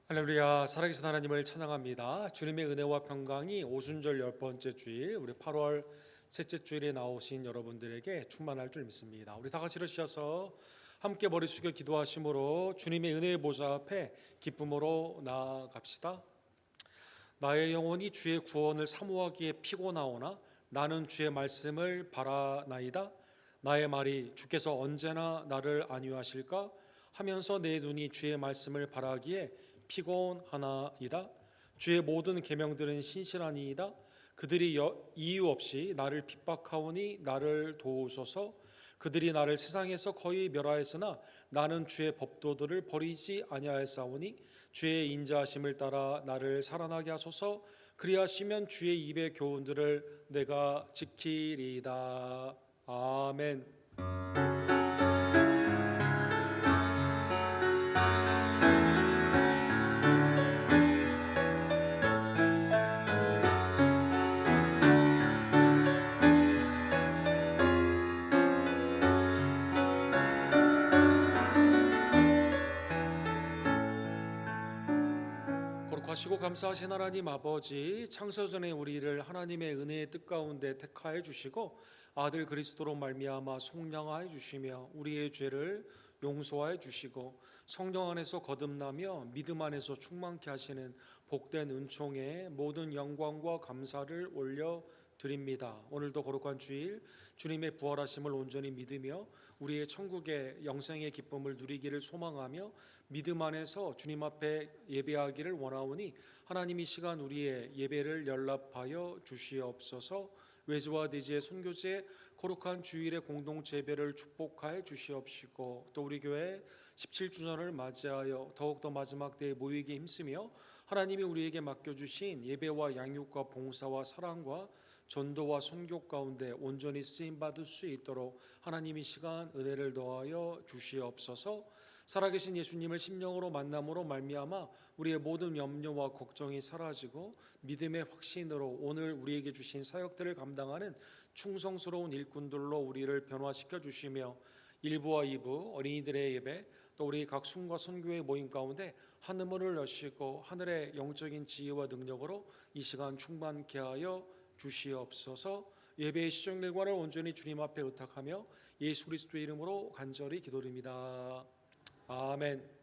할렐루야. 살아계신 하나님을 찬양합니다. 주님의 은혜와 평강이 오순절 10번째 주일, 우리 8월 셋째 주일에 나오신 여러분들에게 충만할 줄 믿습니다. 우리 다 같이 일으키셔서 함께 머리 숙여 기도하심으로 주님의 은혜의 보좌 앞에 기쁨으로 나아갑시다. 나의 영혼이 주의 구원을 사모하기에 피곤하오나 나는 주의 말씀을 바라나이다. 나의 말이 주께서 언제나 나를 안위하실까 하면서 내 눈이 주의 말씀을 바라기에 피곤하나이다. 주의 모든 계명들은 신실하니이다. 그들이 이유 없이 나를 핍박하오니 나를 도우소서. 그들이 나를 세상에서 거의 멸하였으나 나는 주의 법도들을 버리지 아니하였사오니 주의 인자하심을 따라 나를 살아나게 하소서. 그리하시면 주의 입의 교훈들을 내가 지키리이다. 아멘. 거룩하시고 감사하신 하나님 아버지, 창세전에 우리를 하나님의 은혜의 뜻 가운데 택하여 주시고 아들 그리스도로 말미암아 속량하여 주시며 우리의 죄를 용서하여 주시고 성령 안에서 거듭나며 믿음 안에서 충만케 하시는 복된 은총에 모든 영광과 감사를 올려 드립니다. 오늘도 거룩한 주일 주님의 부활하심을 온전히 믿으며 우리의 천국의 영생의 기쁨을 누리기를 소망하며 믿음 안에서 주님 앞에 예배하기를 원하오니 하나님 이 시간 우리의 예배를 연락하여 주시옵소서. 외주와 대지의 선교제 거룩한 주일의 공동체 예배를 축복하여 주시옵시고 또 우리 교회 17주년을 맞이하여 더욱더 마지막 때에 모이기에 힘쓰며 하나님이 우리에게 맡겨주신 예배와 양육과 봉사와 사랑과 전도와 선교 가운데 온전히 쓰임받을 수 있도록 하나님 이 시간 은혜를 더하여 주시옵소서. 살아계신 예수님을 심령으로 만남으로 말미암아 우리의 모든 염려와 걱정이 사라지고 믿음의 확신으로 오늘 우리에게 주신 사역들을 감당하는 충성스러운 일꾼들로 우리를 변화시켜 주시며 1부와 2부 어린이들의 예배 또 우리 각 순과 선교의 모임 가운데 하늘문을 여시고 하늘의 영적인 지혜와 능력으로 이 시간 충만케 하여 주시옵소서. 예배의 시정일관을 온전히 주님 앞에 의탁하며 예수 그리스도의 이름으로 간절히 기도드립니다. 아멘.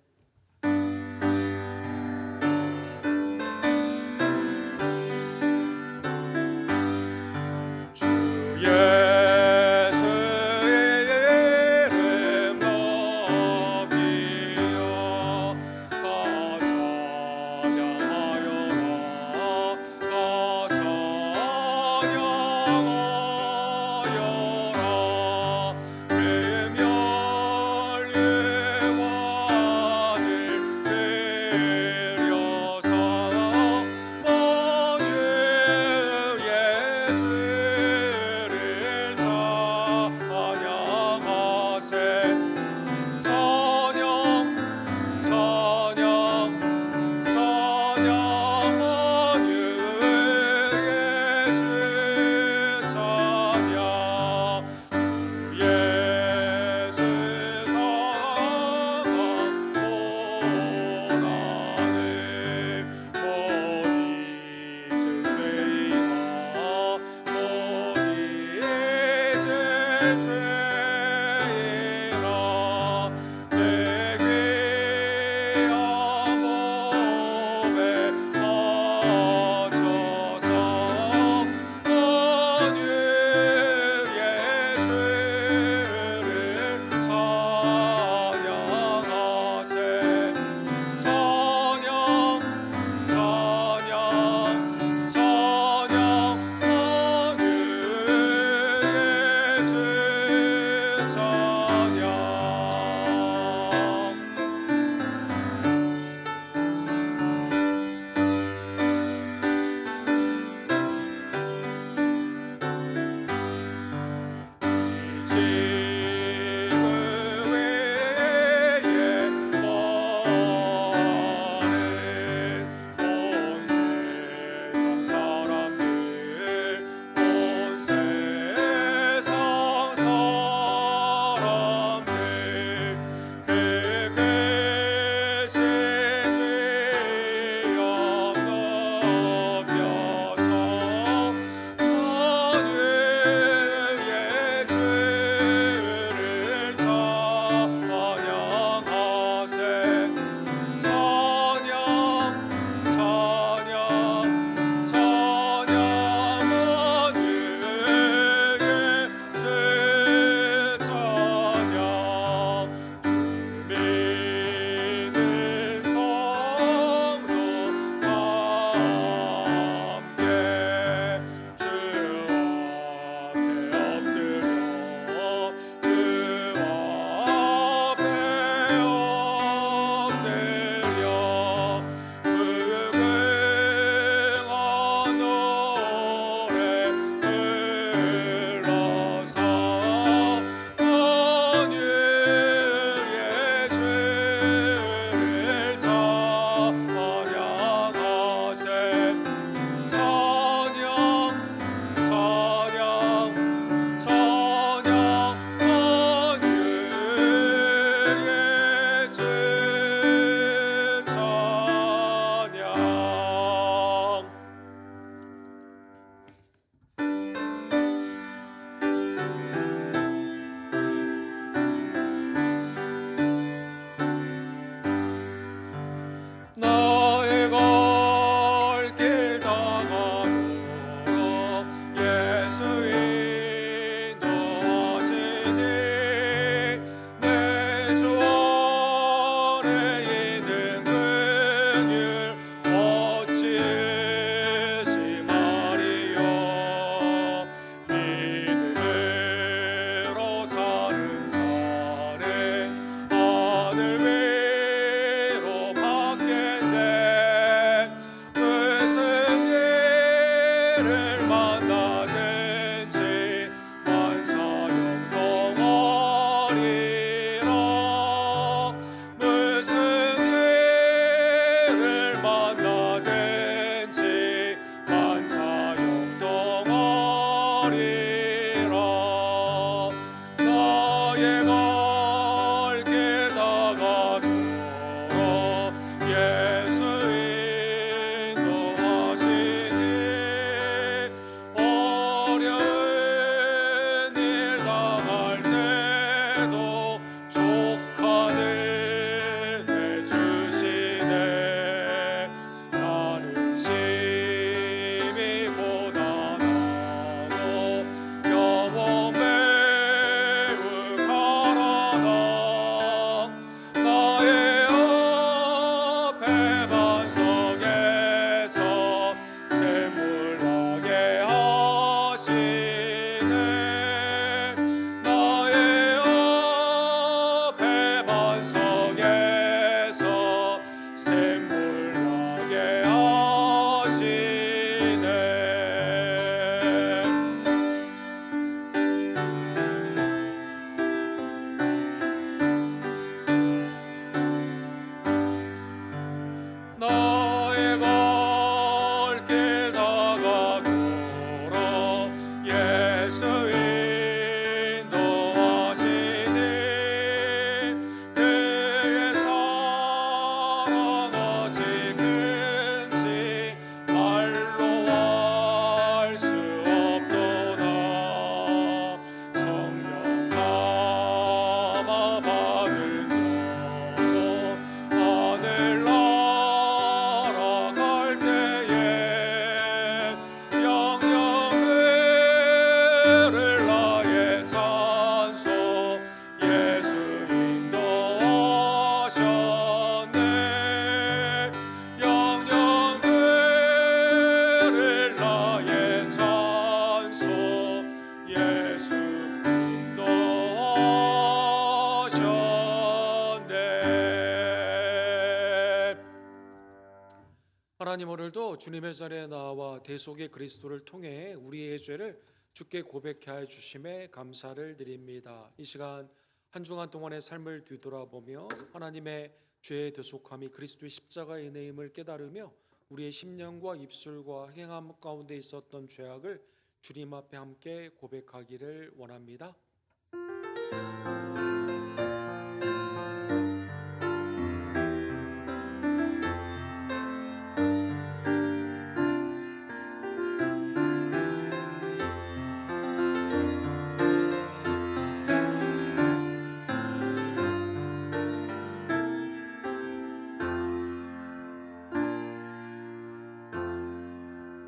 하나님, 오늘도 주님의 자리에 나와 대속의 그리스도를 통해 우리의 죄를 주께 고백해 하여 주심에 감사를 드립니다. 이 시간 한 주간 동안의 삶을 뒤돌아보며 하나님의 죄의 대속함이 그리스도의 십자가의 은혜임을 깨달으며 우리의 심령과 입술과 행함 가운데 있었던 죄악을 주님 앞에 함께 고백하기를 원합니다.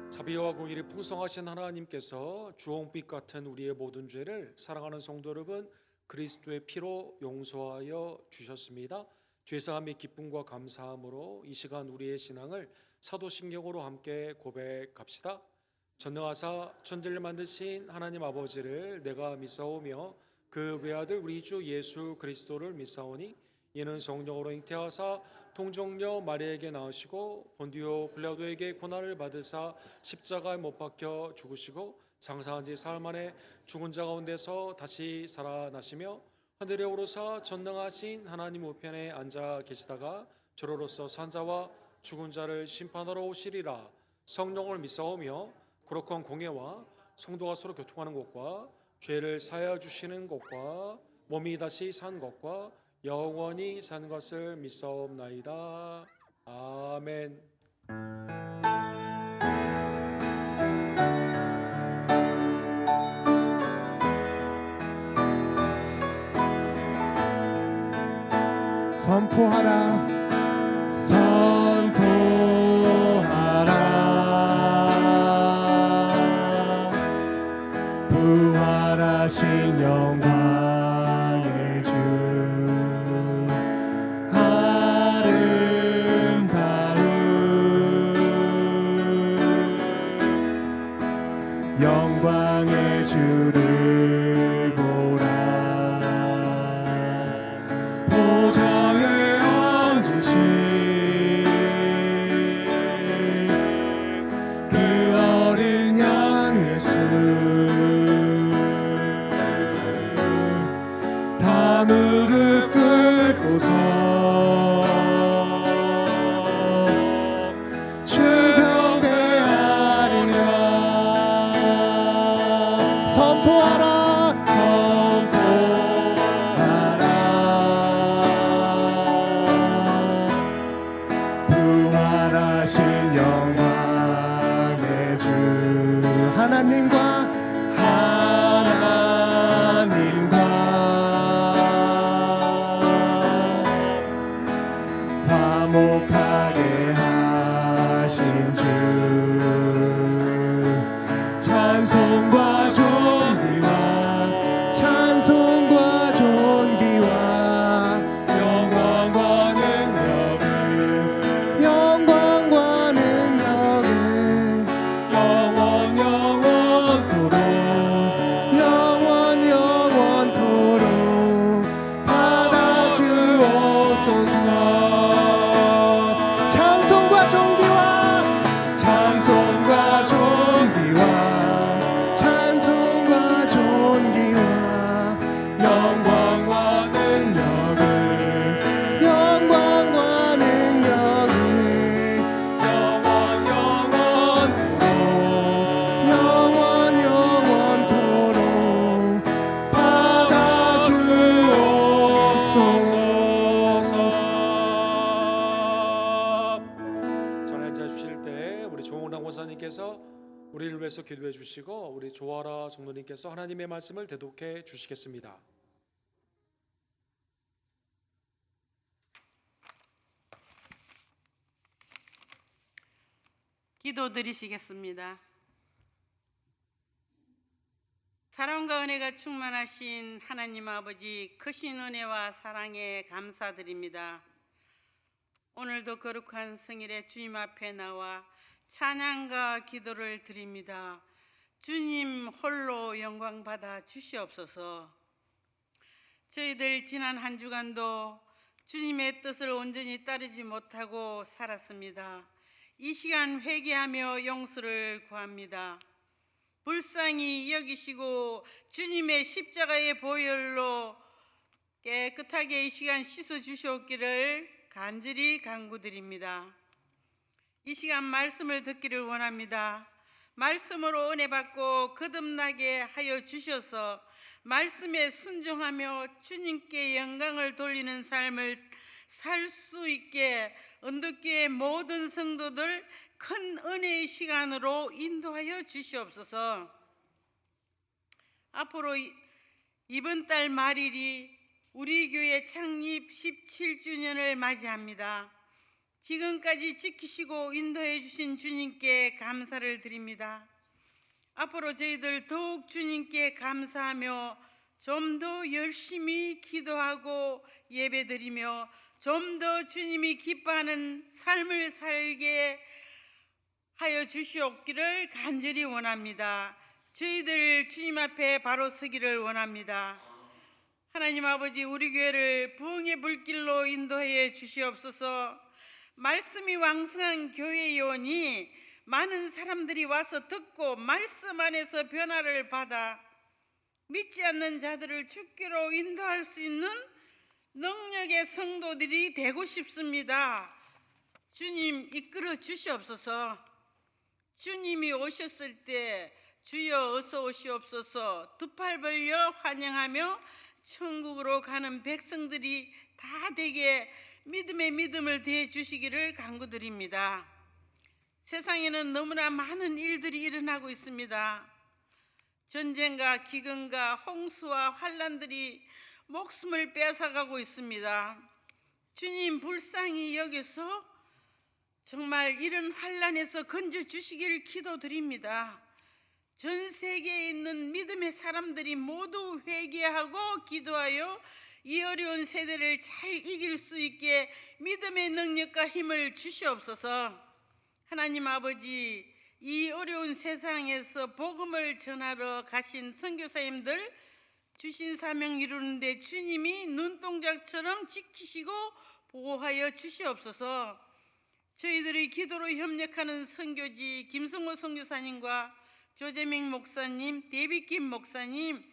자비와 공의를 풍성하신 하나님께서 주홍빛 같은 우리의 모든 죄를 사랑하는 성도 여러분 그리스도의 피로 용서하여 주셨습니다. 죄사함의 기쁨과 감사함으로 이 시간 우리의 신앙을 사도신경으로 함께 고백합시다. 전능하사 천지를 만드신 하나님 아버지를 내가 믿사오며 그 외아들 우리 주 예수 그리스도를 믿사오니 이는 성령으로 잉태하사 통정녀 마리아에게 나으시고 본디오 빌라도에게 고난을 받으사 십자가에 못 박혀 죽으시고 장사한 지 사흘 만에 죽은 자 가운데서 다시 살아나시며 하늘에 오르사 전능하신 하나님 우편에 앉아 계시다가 저로로서 산자와 죽은 자를 심판하러 오시리라. 성령을 믿사오며 거룩한 공예와 성도가 서로 교통하는 것과 죄를 사하여 주시는 것과 몸이 다시 산 것과 영원히 사는 것을 믿사옵나이다. 아멘. 선포하라 선포하라 부활하신 영광의 주 아름다운 영광의 주를 보라 보좌에 앉으신 그 어린 양 예수 다 무릎 꿇고서 주 경배하리라 선포하라 부활하신 영광의 주 하나님과 화목하게 하신 주 찬송과 존귀와 찬송과 존귀와 영광과 능력을 영광과 능력을 영원 영원토록 영원 영원토록 받아주옵소서 찬송과 존귀와 찬송과 존귀와 찬송과 존귀와 영광과 능력을 영광과 능력을 영원 영원토록 영원 영원토록 받아주옵소서. 전에 앉아 주실 때 우리 조홍당 권사님께서 우리를 위해서 기도해 주시고 우리 조아라 성도님께서 하나님의 말씀을 대독해 주시겠습니다. 기도드리시겠습니다. 사랑과 은혜가 충만하신 하나님 아버지 크신 은혜와 사랑에 감사드립니다. 오늘도 거룩한 성일에 주님 앞에 나와 찬양과 기도를 드립니다. 주님 홀로 영광 받아 주시옵소서. 저희들 지난 한 주간도 주님의 뜻을 온전히 따르지 못하고 살았습니다. 이 시간 회개하며 용서를 구합니다. 불쌍히 여기시고 주님의 십자가의 보혈로 깨끗하게 이 시간 씻어 주시옵기를 간절히 간구드립니다. 이 시간 말씀을 듣기를 원합니다. 말씀으로 은혜 받고 거듭나게 하여 주셔서 말씀에 순종하며 주님께 영광을 돌리는 삶을 살 수 있게 언덕교회 모든 성도들 큰 은혜의 시간으로 인도하여 주시옵소서. 앞으로 이번 달 말일이 우리 교회 창립 17주년을 맞이합니다. 지금까지 지키시고 인도해 주신 주님께 감사를 드립니다. 앞으로 저희들 더욱 주님께 감사하며 좀 더 열심히 기도하고 예배드리며 좀 더 주님이 기뻐하는 삶을 살게 하여 주시옵기를 간절히 원합니다. 저희들 주님 앞에 바로 서기를 원합니다. 하나님 아버지, 우리 교회를 부흥의 불길로 인도해 주시옵소서. 말씀이 왕성한 교회이오니 많은 사람들이 와서 듣고 말씀 안에서 변화를 받아 믿지 않는 자들을 주께로 인도할 수 있는 능력의 성도들이 되고 싶습니다. 주님 이끌어 주시옵소서. 주님이 오셨을 때 주여 어서 오시옵소서 두 팔 벌려 환영하며 천국으로 가는 백성들이 다 되게 믿음의 믿음을 대해 주시기를 간구드립니다. 세상에는 너무나 많은 일들이 일어나고 있습니다. 전쟁과 기근과 홍수와 환란들이 목숨을 뺏어가고 있습니다. 주님 불쌍히 여기서 정말 이런 환란에서 건져 주시기를 기도드립니다. 전 세계에 있는 믿음의 사람들이 모두 회개하고 기도하여 이 어려운 세대를 잘 이길 수 있게 믿음의 능력과 힘을 주시옵소서. 하나님 아버지, 이 어려운 세상에서 복음을 전하러 가신 선교사님들 주신 사명 이루는데 주님이 눈동자처럼 지키시고 보호하여 주시옵소서. 저희들의 기도로 협력하는 선교지 김성호 선교사님과 조재명 목사님, 데비김 목사님,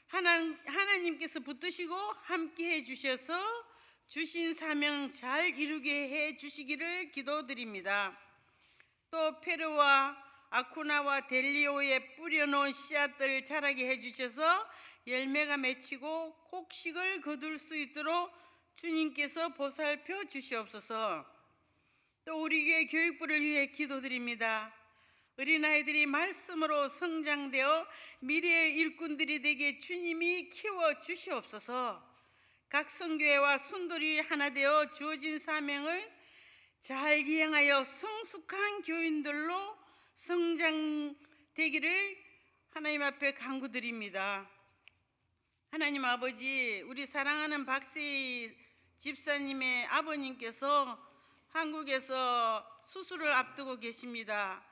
하나님께서 붙드시고 함께해 주셔서 주신 사명 잘 이루게 해 주시기를 기도드립니다. 또 페루와 아쿠나와 델리오에 뿌려놓은 씨앗들 자라게 해주셔서 열매가 맺히고 곡식을 거둘 수 있도록 주님께서 보살펴 주시옵소서. 또 우리 교회 교육부를 위해 기도드립니다. 어린아이들이 말씀으로 성장되어 미래의 일꾼들이 되게 주님이 키워 주시옵소서. 각 성교회와 순돌이 하나 되어 주어진 사명을 잘 이행하여 성숙한 교인들로 성장되기를 하나님 앞에 간구드립니다. 하나님 아버지, 우리 사랑하는 박세희 집사님의 아버님께서 한국에서 수술을 앞두고 계십니다.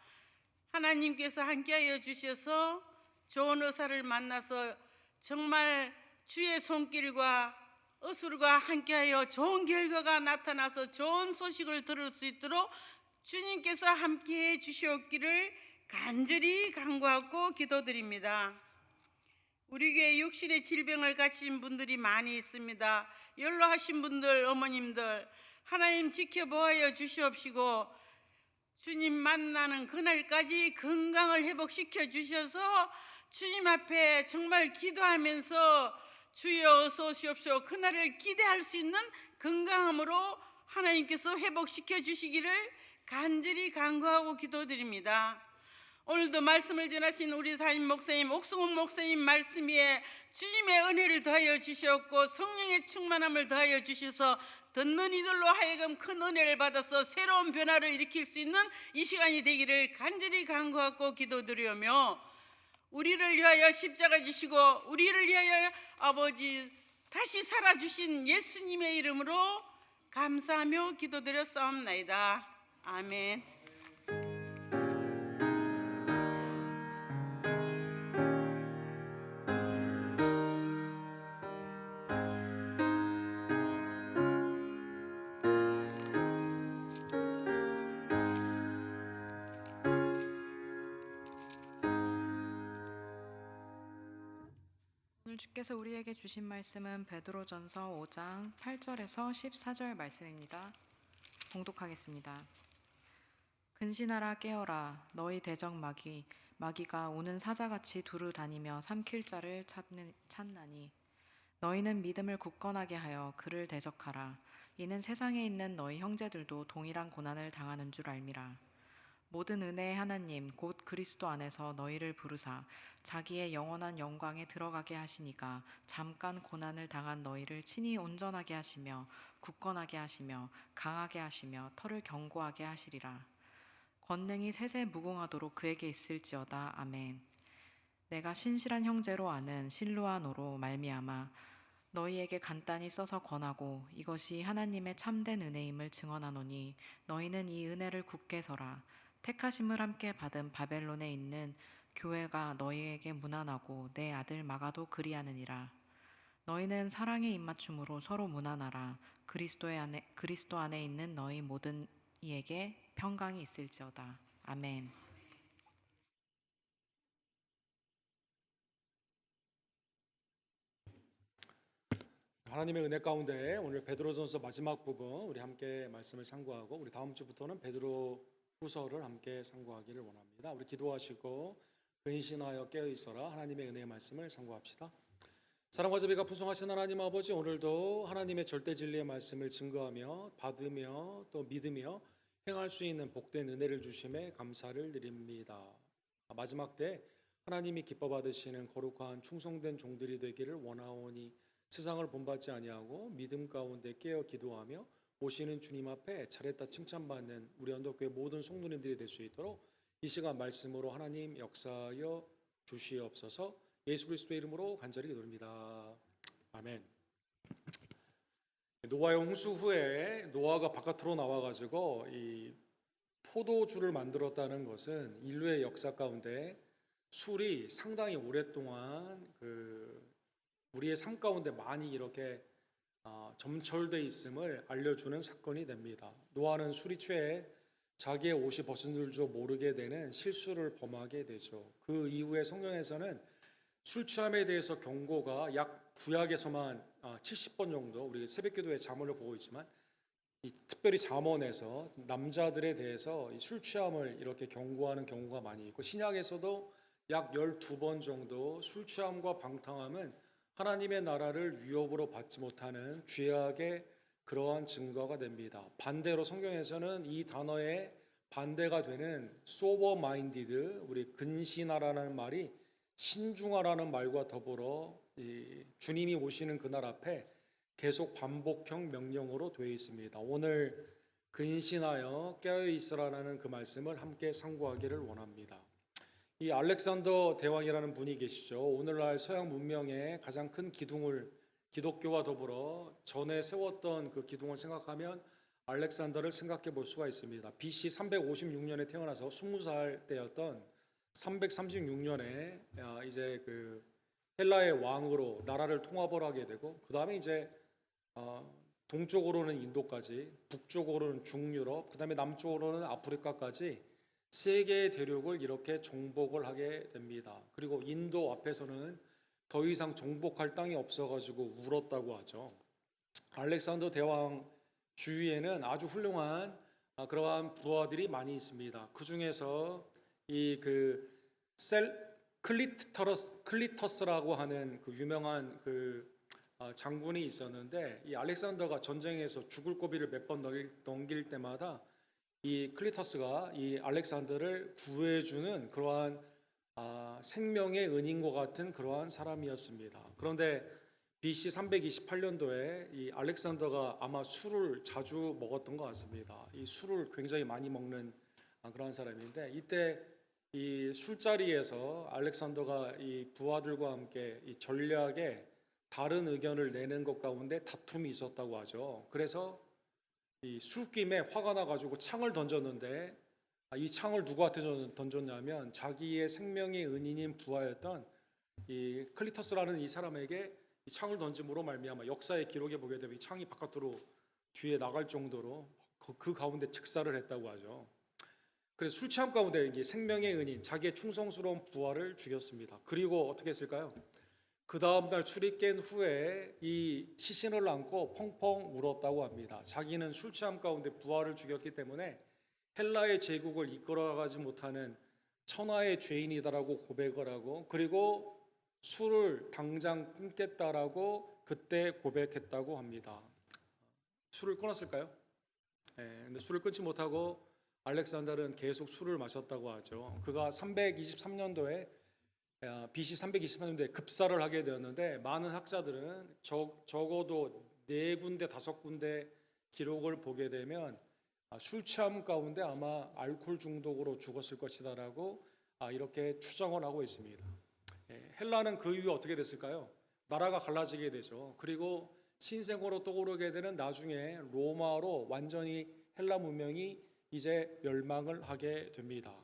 하나님께서 함께하여 주셔서 좋은 의사를 만나서 정말 주의 손길과 의술과 함께하여 좋은 결과가 나타나서 좋은 소식을 들을 수 있도록 주님께서 함께해 주시옵기를 간절히 간구하고 기도드립니다. 우리 교회 육신의 질병을 가진 분들이 많이 있습니다. 연로하신 분들, 어머님들 하나님 지켜보아 주시옵시고 주님 만나는 그날까지 건강을 회복시켜 주셔서 주님 앞에 정말 기도하면서 주여 어서 오시옵소서 그날을 기대할 수 있는 건강함으로 하나님께서 회복시켜 주시기를 간절히 간구하고 기도드립니다. 오늘도 말씀을 전하신 우리 담임 목사님 옥승훈 목사님 말씀 위에 주님의 은혜를 더하여 주시옵고 성령의 충만함을 더하여 주셔서 듣는 이들로 하여금 큰 은혜를 받아서 새로운 변화를 일으킬 수 있는 이 시간이 되기를 간절히 간구하고 기도드리며 우리를 위하여 십자가 지시고 우리를 위하여 아버지 다시 살아주신 예수님의 이름으로 감사하며 기도드렸사옵나이다. 아멘. 오늘 주께서 우리에게 주신 말씀은 베드로전서 5장 8절에서 14절 말씀입니다. 봉독하겠습니다. 근신하라 깨어라 너희 대적 마귀가 우는 사자같이 두루 다니며 삼킬 자를 찾나니 너희는 믿음을 굳건하게 하여 그를 대적하라. 이는 세상에 있는 너희 형제들도 동일한 고난을 당하는 줄 알미라. 모든 은혜의 하나님 곧 그리스도 안에서 너희를 부르사 자기의 영원한 영광에 들어가게 하시니가 잠깐 고난을 당한 너희를 친히 온전하게 하시며 굳건하게 하시며 강하게 하시며 털을 견고하게 하시리라. 권능이 세세 무궁하도록 그에게 있을지어다. 아멘. 내가 신실한 형제로 아는 실루아노로 말미암아 너희에게 간단히 써서 권하고 이것이 하나님의 참된 은혜임을 증언하노니 너희는 이 은혜를 굳게 서라. 택하심을 함께 받은 바벨론에 있는 교회가 너희에게 문안하고 내 아들 마가도 그리하느니라. 너희는 사랑의 입맞춤으로 서로 문안하라. 그리스도 안에 있는 너희 모든 이에게 평강이 있을지어다. 아멘. 하나님의 은혜 가운데 오늘 베드로전서 마지막 부분 우리 함께 말씀을 상고하고 우리 다음 주부터는 베드로 후서를 함께 상고하기를 원합니다. 우리 기도하시고 근신하여 깨어 있어라. 하나님의 은혜의 말씀을 상고합시다. 사랑과 자비가 풍성하신 하나님 아버지, 오늘도 하나님의 절대 진리의 말씀을 증거하며 받으며 또 믿으며 행할 수 있는 복된 은혜를 주심에 감사를 드립니다. 마지막 때 하나님이 기뻐 받으시는 거룩한 충성된 종들이 되기를 원하오니 세상을 본받지 아니하고 믿음 가운데 깨어 기도하며 오시는 주님 앞에 잘했다 칭찬받는 우리 언덕교회 모든 성도님들이 될 수 있도록 이 시간 말씀으로 하나님 역사하여 주시옵소서. 예수 그리스도의 이름으로 간절히 기도합니다. 아멘. 노아의 홍수 후에 노아가 바깥으로 나와가지고 이 포도주를 만들었다는 것은 인류의 역사 가운데 술이 상당히 오랫동안 우리의 삶 가운데 많이 이렇게 점철돼 있음을 알려주는 사건이 됩니다. 노아는 술이 취해 자기의 옷이 벗은 줄 모르게 되는 실수를 범하게 되죠. 그 이후에 성경에서는 술 취함에 대해서 경고가 약 구약에서만 70번 정도, 우리 새벽기도의 잠언을 보고 있지만 특별히 잠언에서 남자들에 대해서 술 취함을 이렇게 경고하는 경우가 많이 있고, 신약에서도 약 12번 정도 술 취함과 방탕함은 하나님의 나라를 위협으로 받지 못하는 죄악의 그러한 증거가 됩니다. 반대로 성경에서는 이 단어의 반대가 되는 sober minded, 우리 근신하라는 말이 신중하라는 말과 더불어 주님이 오시는 그날 앞에 계속 반복형 명령으로 되어 있습니다. 오늘 근신하여 깨어 있으라는 그 말씀을 함께 상고하기를 원합니다. 이 알렉산더 대왕이라는 분이 계시죠. 오늘날 서양 문명의 가장 큰 기둥을 기독교와 더불어 전에 세웠던 그 기둥을 생각하면 알렉산더를 생각해 볼 수가 있습니다. BC 356년에 태어나서 20살 때였던 336년에 이제 그 헬라의 왕으로 나라를 통합을 하게 되고, 그 다음에 이제 동쪽으로는 인도까지, 북쪽으로는 중유럽, 그 다음에 남쪽으로는 아프리카까지 세 개의 대륙을 이렇게 정복을 하게 됩니다. 그리고 인도 앞에서는 더 이상 정복할 땅이 없어가지고 울었다고 하죠. 알렉산더 대왕 주위에는 아주 훌륭한 그러한 부하들이 많이 있습니다. 그 중에서 이 클리터스라고 하는 그 유명한 장군이 있었는데, 이 알렉산더가 전쟁에서 죽을 고비를 몇 번 넘길 때마다 이 클리터스가 이 알렉산더를 구해주는 그러한 생명의 은인과 같은 그러한 사람이었습니다. 그런데 BC 328년도에 이 알렉산더가 아마 술을 자주 먹었던 것 같습니다. 이 술을 굉장히 많이 먹는 그러한 사람인데, 이때 이 술자리에서 알렉산더가 이 부하들과 함께 이 전략에 다른 의견을 내는 것 가운데 다툼이 있었다고 하죠. 그래서 이 술김에 화가 나가지고 창을 던졌는데, 이 창을 누구한테 던졌냐면 자기의 생명의 은인인 부하였던 이 클리터스라는 이 사람에게 이 창을 던짐으로 말미암아 역사의 기록에 보게 되면 이 창이 바깥으로 뒤에 나갈 정도로 그 가운데 즉사를 했다고 하죠. 그래서 술 취함 가운데 이게 생명의 은인, 자기의 충성스러운 부하를 죽였습니다. 그리고 어떻게 했을까요? 그 다음날 술이 깬 후에 이 시신을 안고 펑펑 울었다고 합니다. 자기는 술 취함 가운데 부하를 죽였기 때문에 헬라의 제국을 이끌어가지 못하는 천하의 죄인이다라고 고백을 하고, 그리고 술을 당장 끊겠다라고 그때 고백했다고 합니다. 술을 끊었을까요? 근데 술을 끊지 못하고 알렉산더는 계속 술을 마셨다고 하죠. 그가 323년도에 BC 323년도에 급사를 하게 되었는데, 많은 학자들은 적어도 4군데 5군데 기록을 보게 되면 술 취함 가운데 아마 알코올 중독으로 죽었을 것이다라고 이렇게 추정을 하고 있습니다. 헬라는 그 이후 어떻게 됐을까요? 나라가 갈라지게 되죠. 그리고 신생으로 떠오르게 되는 나중에 로마로 완전히 헬라 문명이 이제 멸망을 하게 됩니다.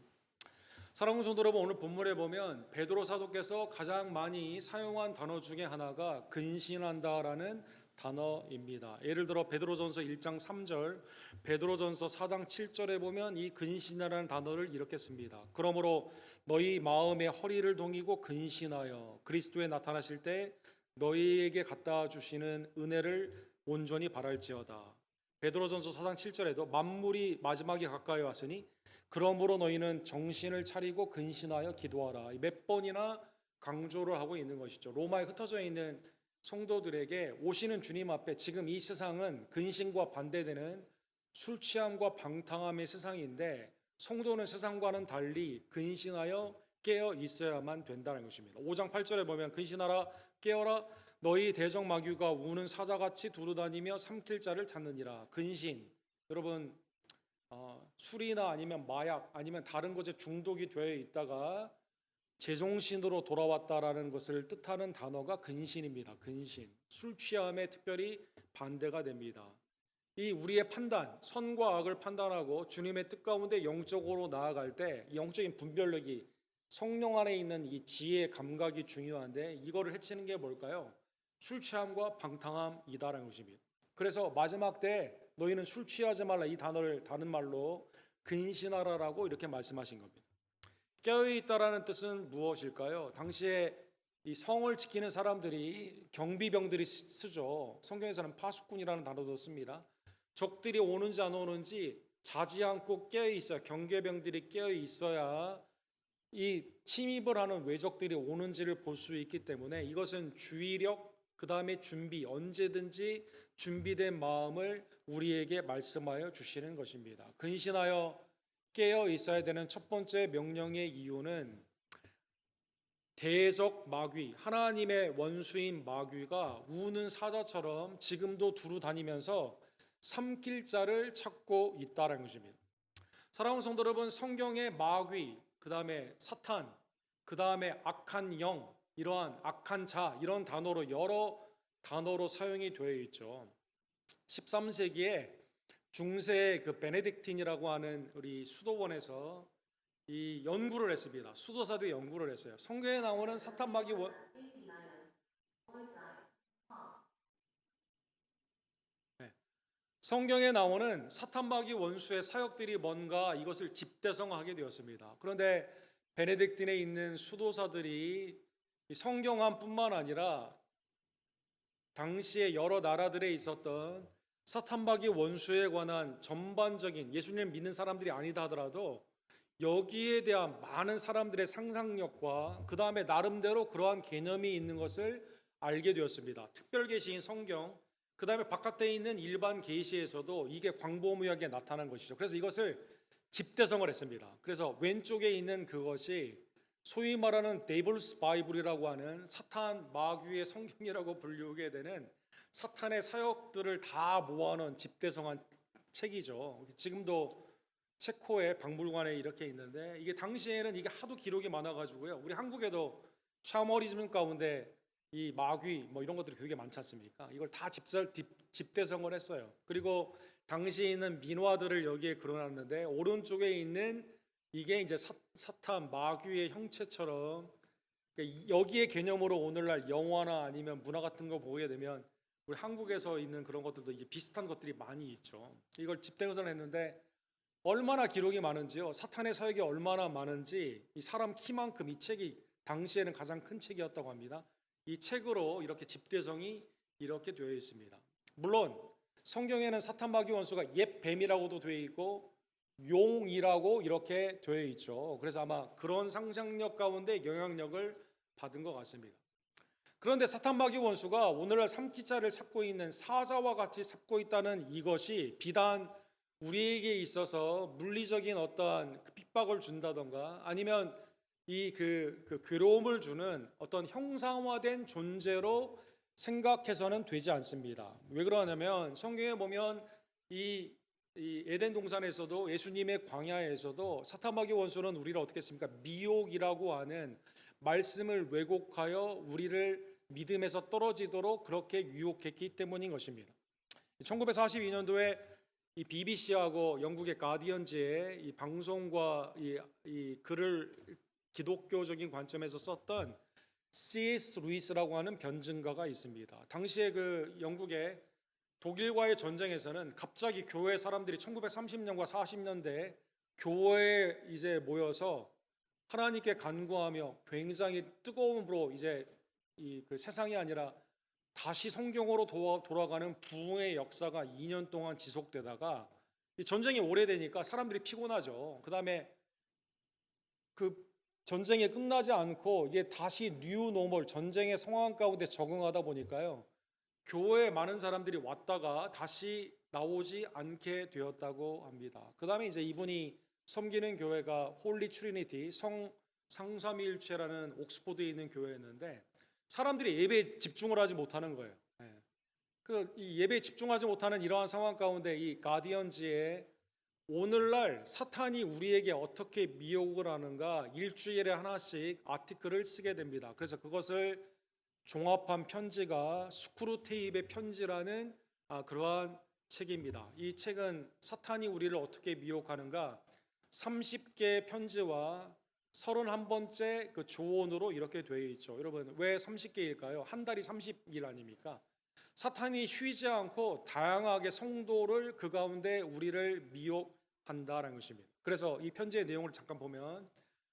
사랑하는 성도 여러분, 오늘 본문에 보면 베드로 사도께서 가장 많이 사용한 단어 중에 하나가 근신한다라는 단어입니다. 예를 들어 베드로전서 1장 3절, 베드로전서 4장 7절에 보면 이 근신이라는 단어를 이렇게 씁니다. 그러므로 너희 마음의 허리를 동이고 근신하여 그리스도에 나타나실 때 너희에게 갖다 주시는 은혜를 온전히 바랄지어다. 베드로전서 4장 7절에도 만물이 마지막에 가까이 왔으니 그러므로 너희는 정신을 차리고 근신하여 기도하라. 몇 번이나 강조를 하고 있는 것이죠. 로마에 흩어져 있는 성도들에게 오시는 주님 앞에 지금 이 세상은 근신과 반대되는 술 취함과 방탕함의 세상인데, 성도는 세상과는 달리 근신하여 깨어 있어야만 된다는 것입니다. 5장 8절에 보면 근신하라 깨어라 너희 대적 마귀가 우는 사자같이 두루다니며 삼킬 자를 찾느니라. 근신, 여러분 술이나 아니면 마약 아니면 다른 것에 중독이 되어 있다가 제정신으로 돌아왔다라는 것을 뜻하는 단어가 근신입니다. 근신, 술 취함에 특별히 반대가 됩니다. 이 우리의 판단, 선과 악을 판단하고 주님의 뜻 가운데 영적으로 나아갈 때 영적인 분별력이, 성령 안에 있는 이 지혜 감각이 중요한데, 이거를 해치는 게 뭘까요? 술 취함과 방탕함이다라는 것입니다. 그래서 마지막 때 너희는 술 취하지 말라, 이 단어를 다른 말로 근신하라라고 이렇게 말씀하신 겁니다. 깨어있다라는 뜻은 무엇일까요? 당시에 이 성을 지키는 사람들이 경비병들이 쓰죠. 성경에서는 파수꾼이라는 단어도 씁니다. 적들이 오는지 안 오는지 자지 않고 깨어 있어야, 경계병들이 깨어 있어야 이 침입을 하는 외적들이 오는지를 볼 수 있기 때문에 이것은 주의력, 그 다음에 준비, 언제든지 준비된 마음을 우리에게 말씀하여 주시는 것입니다. 근신하여 깨어 있어야 되는 첫 번째 명령의 이유는 대적 마귀, 하나님의 원수인 마귀가 우는 사자처럼 지금도 두루 다니면서 삼킬 자를 찾고 있다는 것입니다. 사랑하는 성도 여러분, 성경의 마귀, 그 다음에 사탄, 그 다음에 악한 영, 이러한 악한 자, 이런 단어로 여러 단어로 사용이 되어 있죠. 13세기에 중세 그 베네딕틴이라고 하는 우리 수도원에서 이 연구를 했습니다. 수도사들이 연구를 했어요. 성경에 나오는 사탄 마귀 성경에 나오는 사탄 마귀 원수의 사역들이 뭔가 이것을 집대성하게 되었습니다. 그런데 베네딕틴에 있는 수도사들이 성경안뿐만 아니라 당시에 여러 나라들에 있었던 사탄 마귀 원수에 관한 전반적인, 예수님을 믿는 사람들이 아니다 하더라도 여기에 대한 많은 사람들의 상상력과 그 다음에 나름대로 그러한 개념이 있는 것을 알게 되었습니다. 특별 계시인 성경, 그 다음에 바깥에 있는 일반 계시에서도 이게 광범위하게 나타난 것이죠. 그래서 이것을 집대성을 했습니다. 그래서 왼쪽에 있는 그것이 소위 말하는 데블스 바이블이라고 하는 사탄 마귀의 성경이라고 불리게 되는 사탄의 사역들을 다 모아놓은 집대성한 책이죠. 지금도 체코의 박물관에 이렇게 있는데, 이게 당시에는 이게 하도 기록이 많아가지고요. 우리 한국에도 샤머니즘 가운데 이 마귀 뭐 이런 것들이 되게 많지 않습니까? 이걸 다 집대성을 했어요. 그리고 당시에 있는 민화들을 여기에 그려놨는데, 오른쪽에 있는 이게 이제 사탄 마귀의 형체처럼, 여기에 개념으로 오늘날 영화나 아니면 문화 같은 거 보게 되면 우리 한국에서 있는 그런 것들도 이제 비슷한 것들이 많이 있죠. 이걸 집대성을 했는데 얼마나 기록이 많은지요. 사탄의 사역이 얼마나 많은지 이 사람 키만큼 이 책이 당시에는 가장 큰 책이었다고 합니다. 이 책으로 이렇게 집대성이 이렇게 되어 있습니다. 물론 성경에는 사탄 마귀 원수가 옛 뱀이라고도 되어 있고 용이라고 이렇게 되어 있죠. 그래서 아마 그런 상상력 가운데 영향력을 받은 것 같습니다. 그런데 사탄 마귀 원수가 오늘날 삼키자를 찾고 있는 사자와 같이 찾고 있다는 이것이 비단 우리에게 있어서 물리적인 어떠한 핍박을 준다던가 아니면 이 괴로움을 주는 어떤 형상화된 존재로 생각해서는 되지 않습니다. 왜 그러냐면 성경에 보면 이 에덴 동산에서도 예수님의 광야에서도 사탄 마귀 원수는 우리를 어떻게 했습니까? 미혹이라고 하는 말씀을 왜곡하여 우리를 믿음에서 떨어지도록 그렇게 유혹했기 때문인 것입니다. 1942년도에 이 BBC하고 영국의 가디언지의 이 방송과 이 글을 기독교적인 관점에서 썼던 C.S. 루이스라고 하는 변증가가 있습니다. 당시에 그 영국의 독일과의 전쟁에서는 갑자기 교회 사람들이 1930년과 40년대에 교회에 이제 모여서 하나님께 간구하며 굉장히 뜨거움으로 이제 그 세상이 아니라 다시 성경으로 돌아가는 부흥의 역사가 2년 동안 지속되다가 이 전쟁이 오래되니까 사람들이 피곤하죠. 그 다음에 그 전쟁이 끝나지 않고 이게 다시 뉴 노멀 전쟁의 상황 가운데 적응하다 보니까요. 교회에 많은 사람들이 왔다가 다시 나오지 않게 되었다고 합니다. 그 다음에 이제 이분이 섬기는 교회가 홀리 트리니티 상삼위일체라는 옥스포드에 있는 교회였는데 사람들이 예배에 집중을 하지 못하는 거예요. 이 예배에 집중하지 못하는 이러한 상황 가운데 이 가디언지에 오늘날 사탄이 우리에게 어떻게 미혹을 하는가 일주일에 하나씩 아티클을 쓰게 됩니다. 그래서 그것을 종합한 편지가 스크루테이프의 편지라는 그러한 책입니다. 이 책은 사탄이 우리를 어떻게 미혹하는가 30개의 편지와 31번째 그 조언으로 이렇게 되어 있죠. 여러분 왜 30개일까요? 한 달이 30일 아닙니까? 사탄이 쉬지 않고 다양하게 성도를 그 가운데 우리를 미혹한다라는 것입니다. 그래서 이 편지의 내용을 잠깐 보면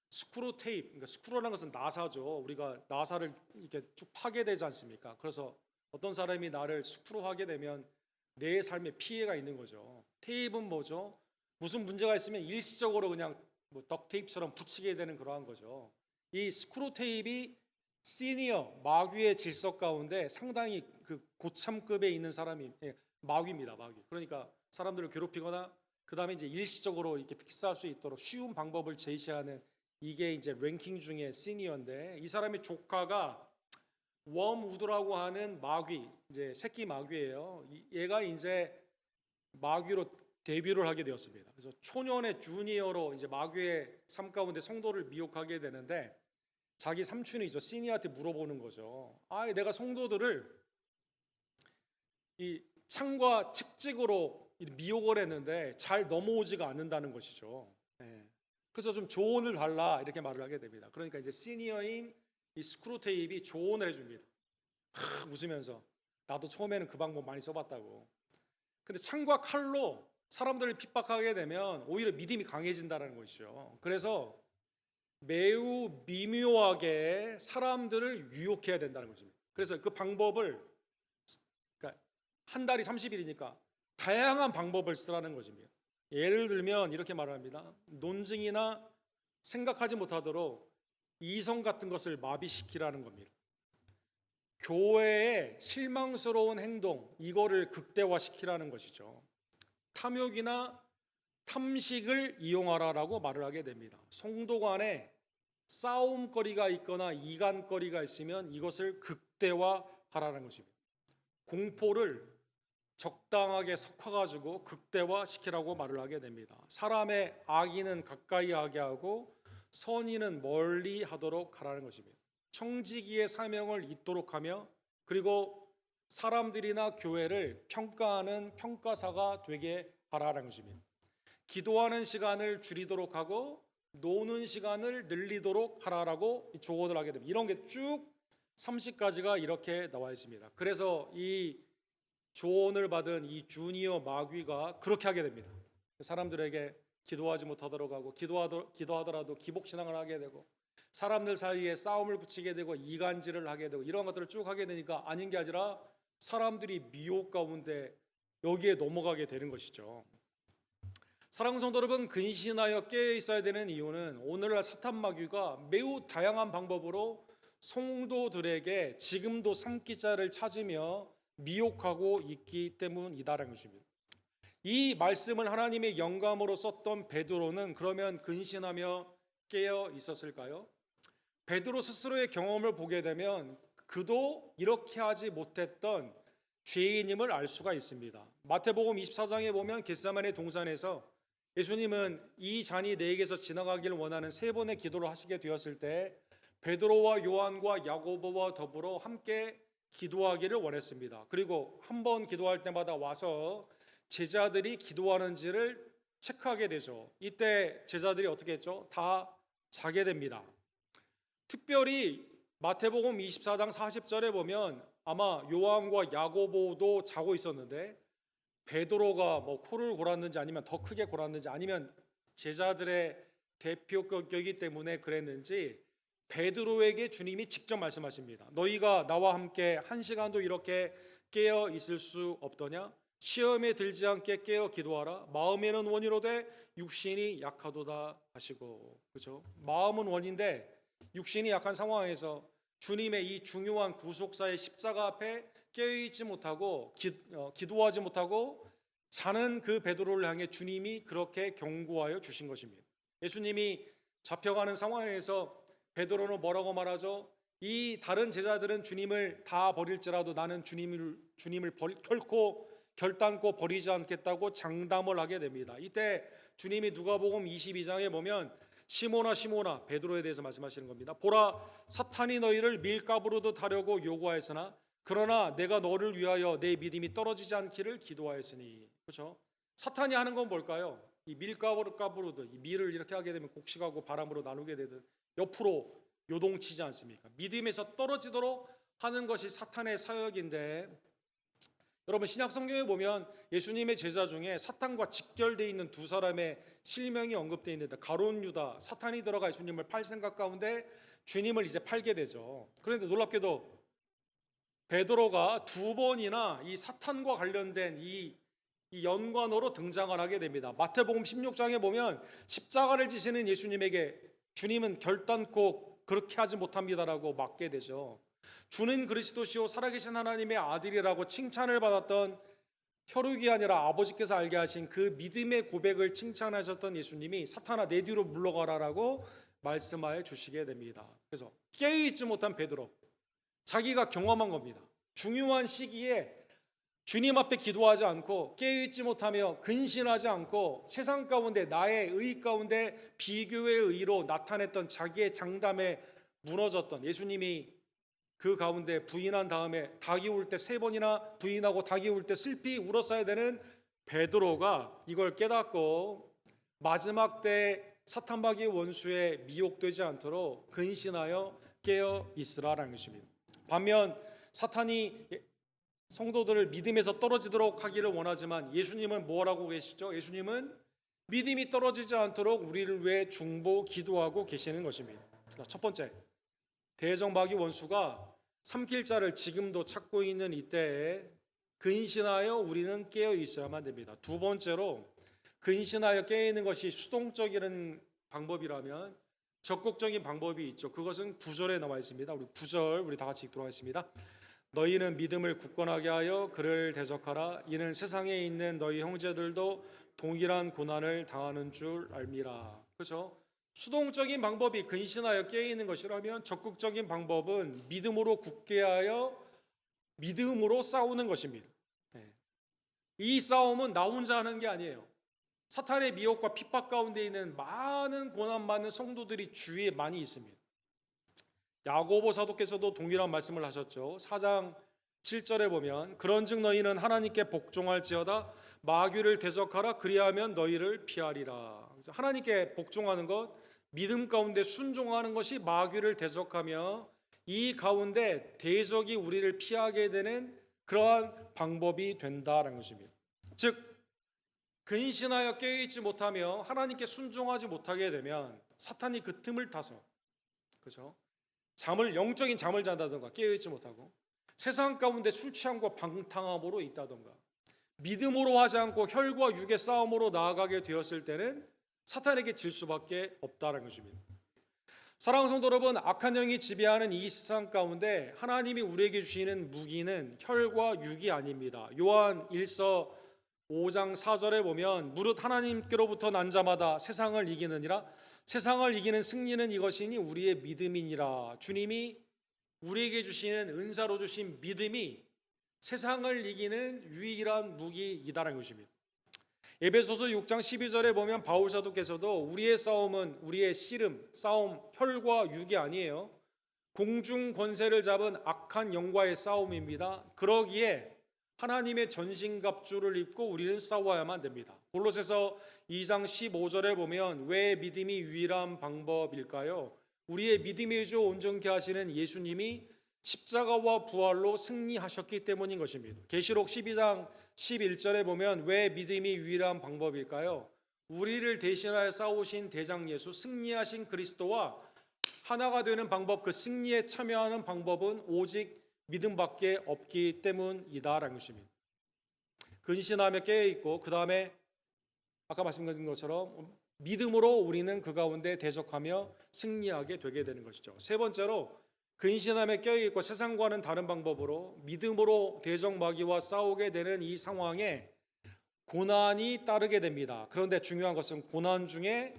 스크루테이프, 그러니까 스크루라는 것은 나사죠. 우리가 나사를 이렇게 쭉 파게 되지 않습니까? 그래서 어떤 사람이 나를 스크루하게 되면 내 삶에 피해가 있는 거죠. 테이프는 뭐죠? 무슨 문제가 있으면 일시적으로 그냥 뭐 덕테이프처럼 붙이게 되는 그러한 거죠. 이 스크루테이프이 시니어 마귀의 질서 가운데 상당히 그 고참급에 있는 사람이 마귀입니다. 마귀. 그러니까 사람들을 괴롭히거나 그 다음에 이제 일시적으로 이렇게 픽스할 수 있도록 쉬운 방법을 제시하는 이게 이제 랭킹 중에 시니어인데 이 사람의 조카가 웜우드라고 하는 마귀, 이제 새끼 마귀예요. 얘가 이제 마귀로 데뷔를 하게 되었습니다. 그래서 초년의 주니어로 이제 마귀의 삶 가운데 성도를 미혹하게 되는데 자기 삼촌이죠. 시니어한테 물어보는 거죠. 내가 성도들을 이 창과 책찍으로 미혹을 했는데 잘 넘어오지가 않는다는 것이죠. 그래서 좀 조언을 달라 이렇게 말을 하게 됩니다. 그러니까 이제 시니어인 이 스크루테이프이 조언을 해줍니다. 웃으면서 나도 처음에는 그 방법 많이 써봤다고. 근데 창과 칼로 사람들을 핍박하게 되면 오히려 믿음이 강해진다는 것이죠. 그래서 매우 미묘하게 사람들을 유혹해야 된다는 것입니다. 그래서 그 방법을 그러니까 한 달이 30일이니까 다양한 방법을 쓰라는 것입니다. 예를 들면 이렇게 말합니다. 논증이나 생각하지 못하도록 이성 같은 것을 마비시키라는 겁니다. 교회의 실망스러운 행동 이거를 극대화시키라는 것이죠. 탐욕이나 탐식을 이용하라라고 말을 하게 됩니다. 성도 간에 싸움거리가 있거나 이간거리가 있으면 이것을 극대화하라는 것입니다. 공포를 적당하게 섞어가지고 극대화시키라고 말을 하게 됩니다. 사람의 악의는 가까이 하게 하고 선의는 멀리 하도록 하라는 것입니다. 청지기의 사명을 잇도록 하며 그리고 사람들이나 교회를 평가하는 평가사가 되게 하라는 것입니다. 기도하는 시간을 줄이도록 하고 노는 시간을 늘리도록 하라라고 조언을 하게 됩니다. 이런 게 쭉 30가지가 이렇게 나와 있습니다. 그래서 이 조언을 받은 이 주니어 마귀가 그렇게 하게 됩니다. 사람들에게 기도하지 못하도록 하고 기도하더라도 기복신앙을 하게 되고 사람들 사이에 싸움을 붙이게 되고 이간질을 하게 되고 이런 것들을 쭉 하게 되니까 아닌 게 아니라 사람들이 미혹 가운데 여기에 넘어가게 되는 것이죠. 사랑하는 성도 여러분, 근신하여 깨어 있어야 되는 이유는 오늘날 사탄 마귀가 매우 다양한 방법으로 성도들에게 지금도 삼키자를 찾으며 미혹하고 있기 때문이다라는 것입니다. 이 말씀을 하나님의 영감으로 썼던 베드로는 그러면 근신하며 깨어 있었을까요? 베드로 스스로의 경험을 보게 되면 그도 이렇게 하지 못했던 죄인임을 알 수가 있습니다. 마태복음 24장에 보면 겟세마네 동산에서 예수님은 이 잔이 내게서 지나가기를 원하는 세 번의 기도를 하시게 되었을 때 베드로와 요한과 야고보와 더불어 함께 기도하기를 원했습니다. 그리고 한 번 기도할 때마다 와서 제자들이 기도하는지를 체크하게 되죠. 이때 제자들이 어떻게 했죠? 다 자게 됩니다. 특별히 마태복음 24장 40절에 보면 아마 요한과 야고보도 자고 있었는데 베드로가 뭐 코를 골았는지 아니면 더 크게 골았는지 아니면 제자들의 대표격이기 때문에 그랬는지 베드로에게 주님이 직접 말씀하십니다. 너희가 나와 함께 한 시간도 이렇게 깨어 있을 수 없더냐? 시험에 들지 않게 깨어 기도하라. 마음에는 원이로되 육신이 약하도다 하시고. 그렇죠? 마음은 원인데 육신이 약한 상황에서 주님의 이 중요한 구속사의 십자가 앞에 깨어있지 못하고 기도하지 못하고 사는 그 베드로를 향해 주님이 그렇게 경고하여 주신 것입니다. 예수님이 잡혀가는 상황에서 베드로는 뭐라고 말하죠? 이 다른 제자들은 주님을 다 버릴지라도 나는 주님을 결단코 버리지 않겠다고 장담을 하게 됩니다. 이때 주님이 누가복음 22장에 보면 시몬아 시몬아 베드로에 대해서 말씀하시는 겁니다. 보라, 사탄이 너희를 밀가부르듯 하려고 요구하였으나 그러나 내가 너를 위하여 내 믿음이 떨어지지 않기를 기도하였으니. 그렇죠? 사탄이 하는 건 뭘까요? 이 밀가부르듯 이 밀을 이렇게 하게 되면 곡식하고 바람으로 나누게 되듯 옆으로 요동치지 않습니까? 믿음에서 떨어지도록 하는 것이 사탄의 사역인데, 여러분 신약 성경에 보면 예수님의 제자 중에 사탄과 직결되어 있는 두 사람의 실명이 언급되어 있는데 가룟 유다, 사탄이 들어가 예수님을 팔 생각 가운데 주님을 이제 팔게 되죠. 그런데 놀랍게도 베드로가 두 번이나 이 사탄과 관련된 이 연관어로 등장을 하게 됩니다. 마태복음 16장에 보면 십자가를 지시는 예수님에게 주님은 결단코 그렇게 하지 못합니다라고 맞게 되죠. 주는 그리스도시요 살아계신 하나님의 아들이라고 칭찬을 받았던 혈육이 아니라 아버지께서 알게 하신 그 믿음의 고백을 칭찬하셨던 예수님이 사탄아 내 뒤로 물러가라라고 말씀하여 주시게 됩니다. 그래서 깨어있지 못한 베드로, 자기가 경험한 겁니다. 중요한 시기에 주님 앞에 기도하지 않고 깨어있지 못하며 근신하지 않고 세상 가운데 나의 의 가운데 비교의 의로 나타냈던 자기의 장담에 무너졌던 예수님이 그 가운데 부인한 다음에 닭이 울 때 세 번이나 부인하고 닭이 울 때 슬피 울었어야 되는 베드로가 이걸 깨닫고 마지막 때 사탄마귀의 원수에 미혹되지 않도록 근신하여 깨어 있으라라는 것입니다. 반면 사탄이 성도들을 믿음에서 떨어지도록 하기를 원하지만 예수님은 뭐라고 계시죠? 예수님은 믿음이 떨어지지 않도록 우리를 위해 중보 기도하고 계시는 것입니다. 첫 번째, 대적마귀 원수가 삼킬 자를 지금도 찾고 있는 이때에 근신하여 우리는 깨어 있어야만 됩니다. 두 번째로 근신하여 깨어 있는 것이 수동적인 방법이라면 적극적인 방법이 있죠. 그것은 9절에 나와 있습니다. 우리 9절 우리 다 같이 읽도록 하겠습니다. 너희는 믿음을 굳건하게 하여 그를 대적하라. 이는 세상에 있는 너희 형제들도 동일한 고난을 당하는 줄 알미라. 그렇죠? 수동적인 방법이 근신하여 깨어있는 것이라면 적극적인 방법은 믿음으로 굳게 하여 믿음으로 싸우는 것입니다. 이 싸움은 나 혼자 하는 게 아니에요. 사탄의 미혹과 핍박 가운데 있는 많은 고난받는 성도들이 주위에 많이 있습니다. 야고보 사도께서도 동일한 말씀을 하셨죠. 4장 7절에 보면 그런즉 너희는 하나님께 복종할지어다 마귀를 대적하라 그리하면 너희를 피하리라. 하나님께 복종하는 것, 믿음 가운데 순종하는 것이 마귀를 대적하며 이 가운데 대적이 우리를 피하게 되는 그러한 방법이 된다라는 것입니다. 즉 근신하여 깨어있지 못하며 하나님께 순종하지 못하게 되면 사탄이 그 틈을 타서 그죠? 영적인 잠을 잔다던가 깨어있지 못하고, 세상 가운데 술 취함과 방탕함으로 있다던가, 믿음으로 하지 않고 혈과 육의 싸움으로 나아가게 되었을 때는 사탄에게 질 수밖에 없다는 것입니다. 사랑하는 성도 여러분, 악한 영이 지배하는 이 세상 가운데 하나님이 우리에게 주시는 무기는 혈과 육이 아닙니다. 요한 1서 5장 4절에 보면 무릇 하나님께로부터 난 자마다 세상을 이기느니라, 세상을 이기는 승리는 이것이니 우리의 믿음이니라. 주님이 우리에게 주시는 은사로 주신 믿음이 세상을 이기는 유일한 무기이다라는 것입니다. 에베소서 6장 12절에 보면 바울 사도께서도 우리의 싸움은 우리의 씨름, 싸움, 혈과 육이 아니에요. 공중 권세를 잡은 악한 영과의 싸움입니다. 그러기에 하나님의 전신갑주를 입고 우리는 싸워야만 됩니다. 골로새서 2장 15절에 보면 왜 믿음이 유일한 방법일까요? 우리의 믿음의 주 온전케 하시는 예수님이 십자가와 부활로 승리하셨기 때문인 것입니다. 계시록 12장 11절에 보면 왜 믿음이 유일한 방법일까요? 우리를 대신하여 싸우신 대장 예수, 승리하신 그리스도와 하나가 되는 방법, 그 승리에 참여하는 방법은 오직 믿음밖에 없기 때문이다라는 것입니다. 근신하며 깨어있고 그 다음에 아까 말씀드린 것처럼 믿음으로 우리는 그 가운데 대적하며 승리하게 되게 되는 것이죠. 세 번째로 근신함에 껴있고 세상과는 다른 방법으로 믿음으로 대적마귀와 싸우게 되는 이 상황에 고난이 따르게 됩니다. 그런데 중요한 것은 고난 중에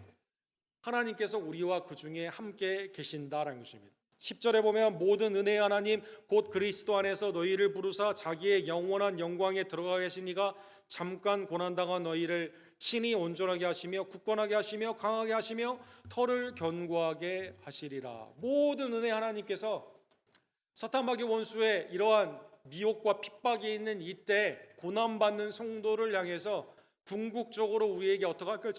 하나님께서 우리와 그 중에 함께 계신다라는 것입니다. 10절에 보면 모든 은혜의 하나님 곧 그리스도 안에서 너희를 부르사 자기의 영원한 영광에 들어가게 하시니가 잠깐 고난당한 너희를 친히 온전하게 하시며 굳건하게 하시며 강하게 하시며 털을 견고하게 하시리라. 모든 은혜 하나님께서 사탄마귀 원수의 이러한 미혹과 핍박이 있는 이때 고난받는 성도를 향해서 궁극적으로 우리에게 어떻게 할까?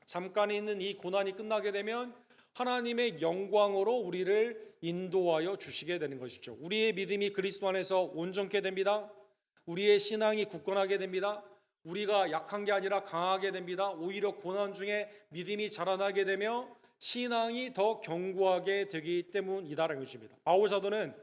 잠깐 있는 이 고난이 끝나게 되면 하나님의 영광으로 우리를 인도하여 주시게 되는 것이죠. 우리의 믿음이 그리스도 안에서 온전케 됩니다. 우리의 신앙이 굳건하게 됩니다. 우리가 약한 게 아니라 강하게 됩니다. 오히려 고난 중에 믿음이 자라나게 되며 신앙이 더 견고하게 되기 때문이다라는 것입니다. 바울 사도는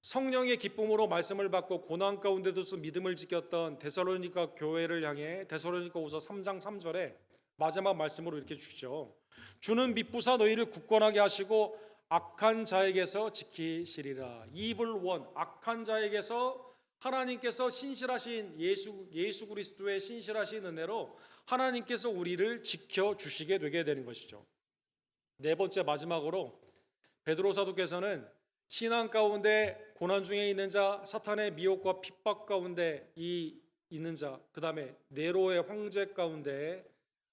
성령의 기쁨으로 말씀을 받고 고난 가운데도서 믿음을 지켰던 데살로니가 교회를 향해 데살로니가후서 3장 3절에 마지막 말씀으로 이렇게 주시죠. 주는 믿부사 너희를 굳건하게 하시고 악한 자에게서 지키시리라. evil one, 악한 자에게서 하나님께서 신실하신 예수 그리스도의 신실하신 은혜로 하나님께서 우리를 지켜주시게 되게 되는 것이죠. 네 번째 마지막으로 베드로 사도께서는 신앙 가운데 고난 중에 있는 자, 사탄의 미혹과 핍박 가운데 있는 자, 그 다음에 네로의 황제 가운데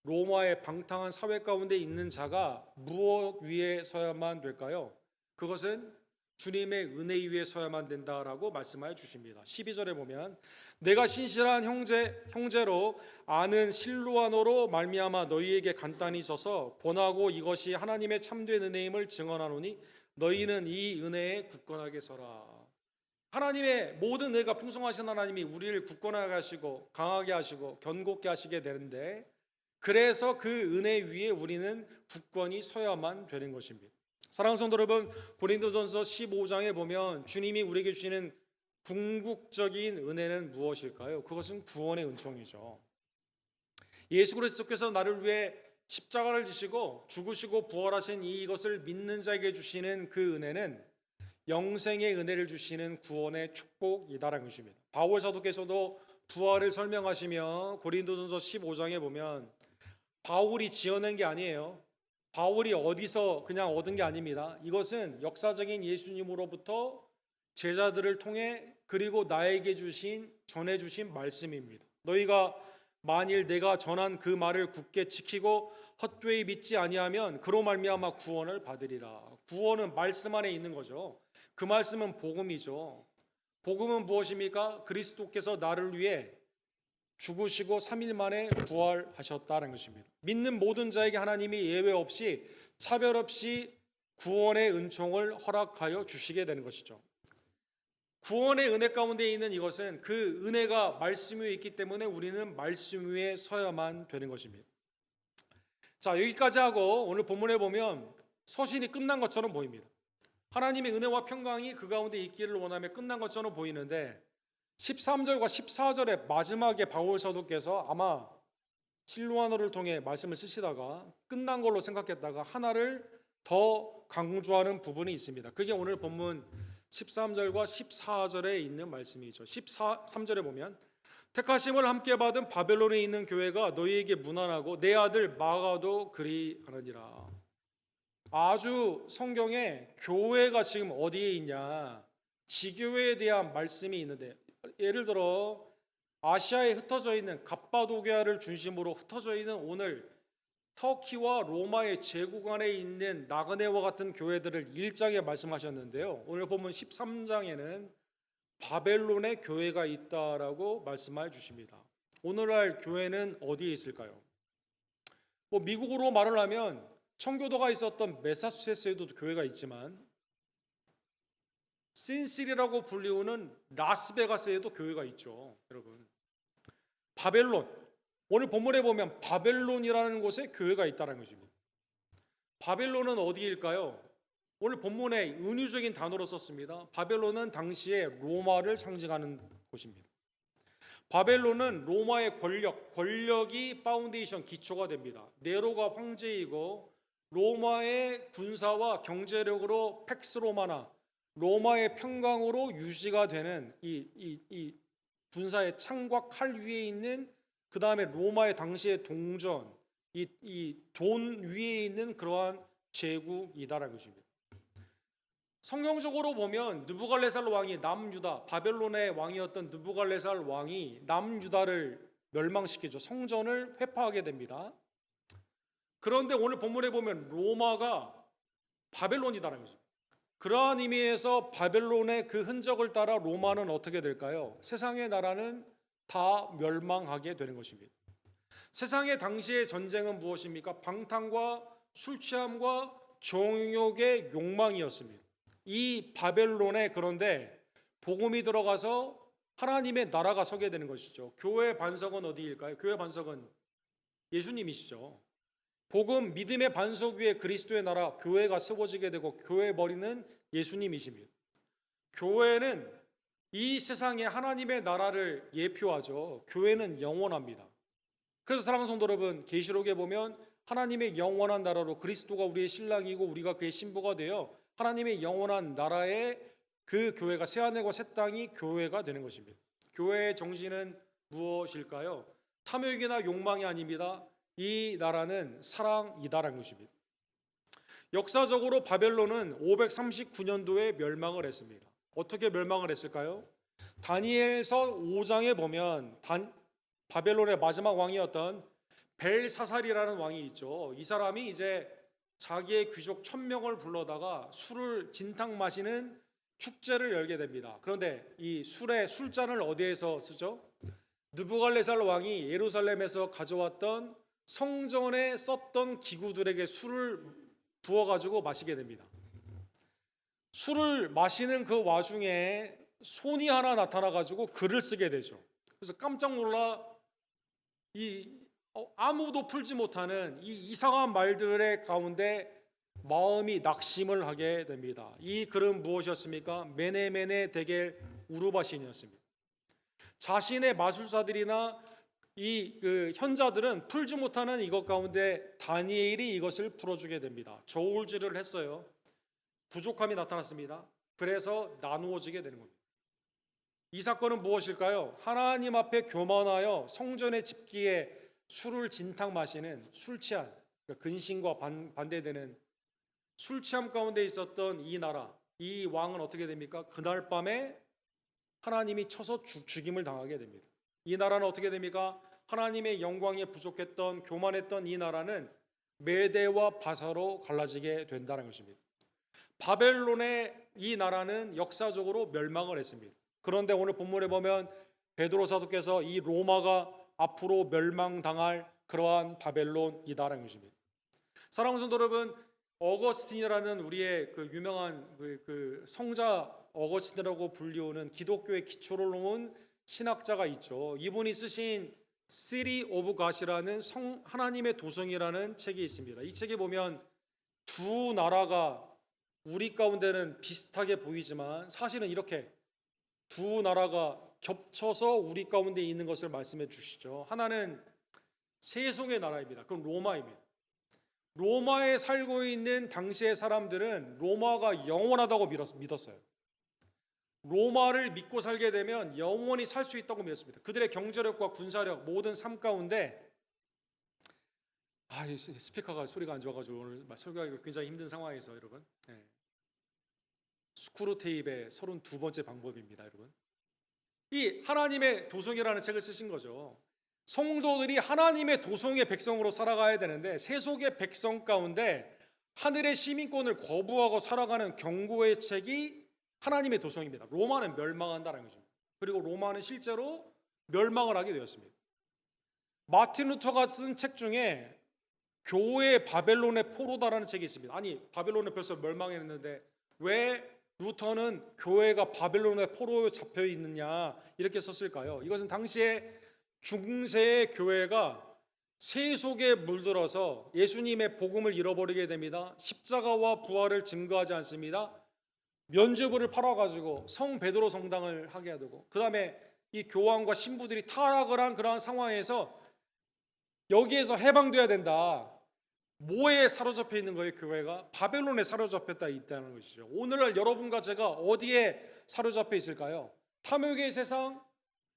로마의 방탕한 사회 가운데 있는 자가 무엇 위에 서야만 될까요? 그것은 주님의 은혜 위에 서야만 된다라고 말씀하여 주십니다. 12절에 보면 내가 신실한 형제로 아는 실로아노로 말미암아 너희에게 간단히 써서 권하고 이것이 하나님의 참된 은혜임을 증언하노니 너희는 이 은혜에 굳건하게 서라. 하나님의 모든 은혜가 풍성하신 하나님이 우리를 굳건하게 하시고 강하게 하시고 견고케 하시게 되는데 그래서 그 은혜 위에 우리는 굳건히 서야만 되는 것입니다. 사랑하는 성도 여러분, 고린도전서 15장에 보면 주님이 우리에게 주시는 궁극적인 은혜는 무엇일까요? 그것은 구원의 은총이죠. 예수 그리스도께서 나를 위해 십자가를 지시고 죽으시고 부활하신 이것을 믿는 자에게 주시는 그 은혜는 영생의 은혜를 주시는 구원의 축복이다라는 것입니다. 바울 사도께서도 부활을 설명하시며 고린도전서 15장에 보면 바울이 지어낸 게 아니에요. 바울이 어디서 그냥 얻은 게 아닙니다. 이것은 역사적인 예수님으로부터 제자들을 통해 그리고 나에게 전해주신 말씀입니다. 너희가 만일 내가 전한 그 말을 굳게 지키고 헛되이 믿지 아니하면 그로 말미암아 구원을 받으리라. 구원은 말씀 안에 있는 거죠. 그 말씀은 복음이죠. 복음은 무엇입니까? 그리스도께서 나를 위해 죽으시고 3일 만에 부활하셨다는 것입니다. 믿는 모든 자에게 하나님이 예외 없이 차별 없이 구원의 은총을 허락하여 주시게 되는 것이죠. 구원의 은혜 가운데 있는 이것은 그 은혜가 말씀 위에 있기 때문에 우리는 말씀 위에 서야만 되는 것입니다. 자, 여기까지 하고 오늘 본문에 보면 서신이 끝난 것처럼 보입니다. 하나님의 은혜와 평강이 그 가운데 있기를 원하며 끝난 것처럼 보이는데 13절과 14절의 마지막에 바울 사도께서 아마 실루아노를 통해 말씀을 쓰시다가 끝난 걸로 생각했다가 하나를 더 강조하는 부분이 있습니다. 그게 오늘 본문 13절과 14절에 있는 말씀이죠. 13절에 보면 택하심을 함께 받은 바벨론에 있는 교회가 너희에게 무난하고 내 아들 마가도 그리하느니라. 아주 성경에 교회가 지금 어디에 있냐, 지교회에 대한 말씀이 있는데, 예를 들어 아시아에 흩어져 있는 갑바도기아를 중심으로 흩어져 있는 오늘 터키와 로마의 제국 안에 있는 나그네와 같은 교회들을 1장에 말씀하셨는데요. 오늘 보면 13장에는 바벨론의 교회가 있다라고 말씀해 주십니다. 오늘날 교회는 어디에 있을까요? 미국으로 말을 하면 청교도가 있었던 매사추세츠에도 교회가 있지만 신시리라고 불리우는 라스베가스에도 교회가 있죠. 여러분, 바벨론, 오늘 본문에 보면 바벨론이라는 곳에 교회가 있다는 것입니다. 바벨론은 어디일까요? 오늘 본문에 은유적인 단어로 썼습니다. 바벨론은 당시에 로마를 상징하는 곳입니다. 바벨론은 로마의 권력이 파운데이션, 기초가 됩니다. 네로가 황제이고 로마의 군사와 경제력으로 팩스 로마나 로마의 평강으로 유지가 되는 이 군사의 창과 칼 위에 있는, 그 다음에 로마의 당시의 동전, 이 돈 위에 있는 그러한 제국이다라는 것입니다. 성경적으로 보면 느부갈네살 왕이 남유다, 바벨론의 왕이었던 느부갈네살 왕이 남유다를 멸망시키죠. 성전을 회파하게 됩니다. 그런데 오늘 본문에 보면 로마가 바벨론이다라는 거죠. 그러한 의미에서 바벨론의 그 흔적을 따라 로마는 어떻게 될까요? 세상의 나라는 다 멸망하게 되는 것입니다. 세상의 당시의 전쟁은 무엇입니까? 방탕과 술 취함과 정욕의 욕망이었습니다. 이 바벨론에 그런데 복음이 들어가서 하나님의 나라가 서게 되는 것이죠. 교회의 반석은 어디일까요? 교회의 반석은 예수님이시죠. 복음, 믿음의 반석 위에 그리스도의 나라, 교회가 세워지게 되고 교회의 머리는 예수님이십니다. 교회는 이 세상에 하나님의 나라를 예표하죠. 교회는 영원합니다. 그래서 사랑하는 성도 여러분, 계시록에 보면 하나님의 영원한 나라로 그리스도가 우리의 신랑이고 우리가 그의 신부가 되어 하나님의 영원한 나라에 그 교회가, 새하늘과 새 땅이 교회가 되는 것입니다. 교회의 정신은 무엇일까요? 탐욕이나 욕망이 아닙니다. 이 나라는 사랑이다라는 것입니다. 역사적으로 바벨론은 539년도에 멸망을 했습니다. 어떻게 멸망을 했을까요? 다니엘서 5장에 보면 바벨론의 마지막 왕이었던 벨사살이라는 왕이 있죠. 이 사람이 이제 자기의 귀족 1000명을 불러다가 술을 진탕 마시는 축제를 열게 됩니다. 그런데 이 술잔을 어디에서 쓰죠? 느부갈네살 왕이 예루살렘에서 가져왔던 성전에 썼던 기구들에게 술을 부어가지고 마시게 됩니다. 술을 마시는 그 와중에 손이 하나 나타나가지고 글을 쓰게 되죠. 그래서 깜짝 놀라 아무도 풀지 못하는 이 이상한 말들의 가운데 마음이 낙심을 하게 됩니다. 이 글은 무엇이었습니까? 메네메네 데겔 우르바신이었습니다. 자신의 마술사들이나 그 현자들은 풀지 못하는 이것 가운데 다니엘이 이것을 풀어주게 됩니다. 저울질을 했어요. 부족함이 나타났습니다. 그래서 나누어지게 되는 겁니다. 이 사건은 무엇일까요? 하나님 앞에 교만하여 성전의 집기에 술을 진탕 마시는 술 취한, 그러니까 근신과 반대되는 술 취함 가운데 있었던 이 나라, 이 왕은 어떻게 됩니까? 그날 밤에 하나님이 쳐서 죽임을 당하게 됩니다. 이 나라는 어떻게 됩니까? 하나님의 영광에 부족했던, 교만했던 이 나라는 메대와 바사로 갈라지게 된다는 것입니다. 바벨론의 이 나라는 역사적으로 멸망을 했습니다. 그런데 오늘 본문에 보면 베드로 사도께서 이 로마가 앞으로 멸망당할 그러한 바벨론이다라는 것입니다. 사랑하는 성도 여러분, 어거스틴이라는 우리의 그 유명한 그 성자 어거스틴이라고 불리우는 기독교의 기초를 놓은 신학자가 있죠. 이분이 쓰신 City of God이라는 하나님의 도성이라는 책이 있습니다. 이 책에 보면 두 나라가 우리 가운데는 비슷하게 보이지만 사실은 이렇게 두 나라가 겹쳐서 우리 가운데 있는 것을 말씀해 주시죠. 하나는 세속의 나라입니다. 그럼 로마입니다. 로마에 살고 있는 당시의 사람들은 로마가 영원하다고 믿었어요. 로마를 믿고 살게 되면 영원히 살 수 있다고 믿었습니다. 그들의 경제력과 군사력 모든 삶 가운데 이 스피커가 소리가 안 좋아가지고 오늘 설교하기가 굉장히 힘든 상황에서 여러분, 스크루 테이프의 32번째 방법입니다. 여러분, 이 하나님의 도성이라는 책을 쓰신 거죠. 성도들이 하나님의 도성의 백성으로 살아가야 되는데 세속의 백성 가운데 하늘의 시민권을 거부하고 살아가는 경고의 책이 하나님의 도성입니다. 로마는 멸망한다는 거죠. 그리고 로마는 실제로 멸망을 하게 되었습니다. 마틴 루터가 쓴 책 중에 교회 바벨론의 포로다라는 책이 있습니다. 아니, 바벨론은 벌써 멸망했는데 왜 루터는 교회가 바벨론의 포로에 잡혀 있느냐 이렇게 썼을까요? 이것은 당시에 중세의 교회가 세속에 물들어서 예수님의 복음을 잃어버리게 됩니다. 십자가와 부활을 증거하지 않습니다. 면죄부를 팔아가지고 성 베드로 성당을 하게 되고, 그 다음에 이 교황과 신부들이 타락을 한 그러한 상황에서 여기에서 해방돼야 된다. 뭐에 사로잡혀 있는 거예요? 교회가 바벨론에 사로잡혔다 있다는 것이죠. 오늘날 여러분과 제가 어디에 사로잡혀 있을까요? 탐욕의 세상,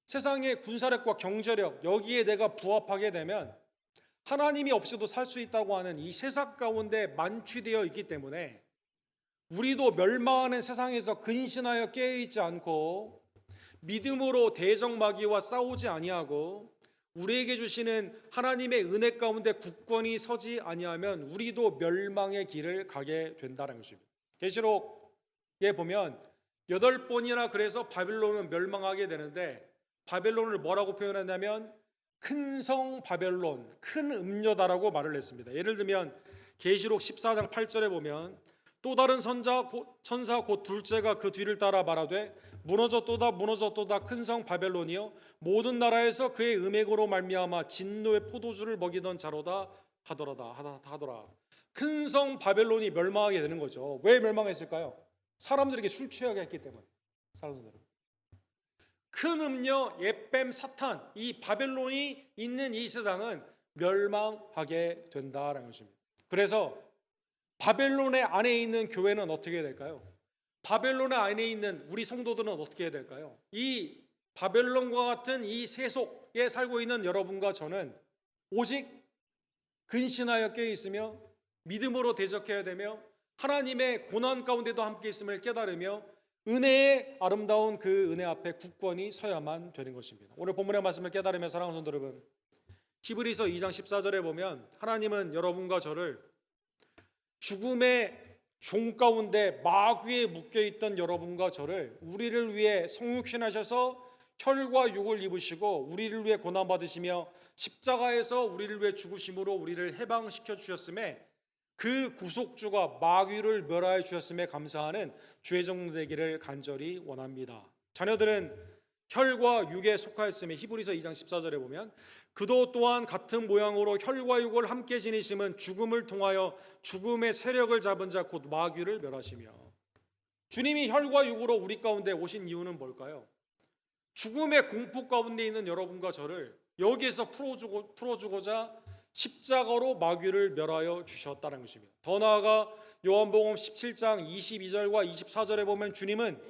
세상의 군사력과 경제력, 여기에 내가 부합하게 되면 하나님이 없이도 살 수 있다고 하는 이 세상 가운데 만취되어 있기 때문에 우리도 멸망하는 세상에서 근신하여 깨어있지 않고 믿음으로 대적마귀와 싸우지 아니하고 우리에게 주시는 하나님의 은혜 가운데 굳건히 서지 아니하면 우리도 멸망의 길을 가게 된다는 것입니다. 계시록에 보면 8번이나 그래서 바벨론은 멸망하게 되는데, 바벨론을 뭐라고 표현했냐면 큰 성 바벨론, 큰 음녀다라고 말을 했습니다. 예를 들면 계시록 14장 8절에 보면 또 다른 천사 곧 둘째가 그 뒤를 따라 말하되 무너졌도다 무너졌도다 큰 성 바벨론이여 모든 나라에서 그의 음액으로 말미암아 진노의 포도주를 먹이던 자로다 하더라. 큰 성 바벨론이 멸망하게 되는 거죠. 왜 멸망했을까요? 사람들에게 술 취하게 했기 때문에. 사람들, 큰 음녀 옛뱀 사탄, 이 바벨론이 있는 이 세상은 멸망하게 된다라는 것입니다. 그래서 바벨론의 안에 있는 교회는 어떻게 될까요? 바벨론의 안에 있는 우리 성도들은 어떻게 해야 될까요? 이 바벨론과 같은 이 세속에 살고 있는 여러분과 저는 오직 근신하여 깨어 있으며 믿음으로 대적해야 되며 하나님의 고난 가운데도 함께 있음을 깨달으며 은혜의 아름다운 그 은혜 앞에 굳건히 서야만 되는 것입니다. 오늘 본문의 말씀을 깨달으며 사랑하는 성도 여러분, 히브리서 2장 14절에 보면 하나님은 여러분과 저를 죽음의 종 가운데 마귀에 묶여있던 여러분과 저를 우리를 위해 성육신하셔서 혈과 육을 입으시고 우리를 위해 고난받으시며 십자가에서 우리를 위해 죽으심으로 우리를 해방시켜 주셨음에 그 구속주가 마귀를 멸하여 주셨음에 감사하는 주의 종 되기를 간절히 원합니다. 자녀들은 혈과 육에 속하였음에 히브리서 2장 14절에 보면 그도 또한 같은 모양으로 혈과 육을 함께 지니심은 죽음을 통하여 죽음의 세력을 잡은 자 곧 마귀를 멸하시며. 주님이 혈과 육으로 우리 가운데 오신 이유는 뭘까요? 죽음의 공포 가운데 있는 여러분과 저를 여기에서 풀어주고자 십자가로 마귀를 멸하여 주셨다는 것입니다. 더 나아가 요한복음 17장 22절과 24절에 보면 주님은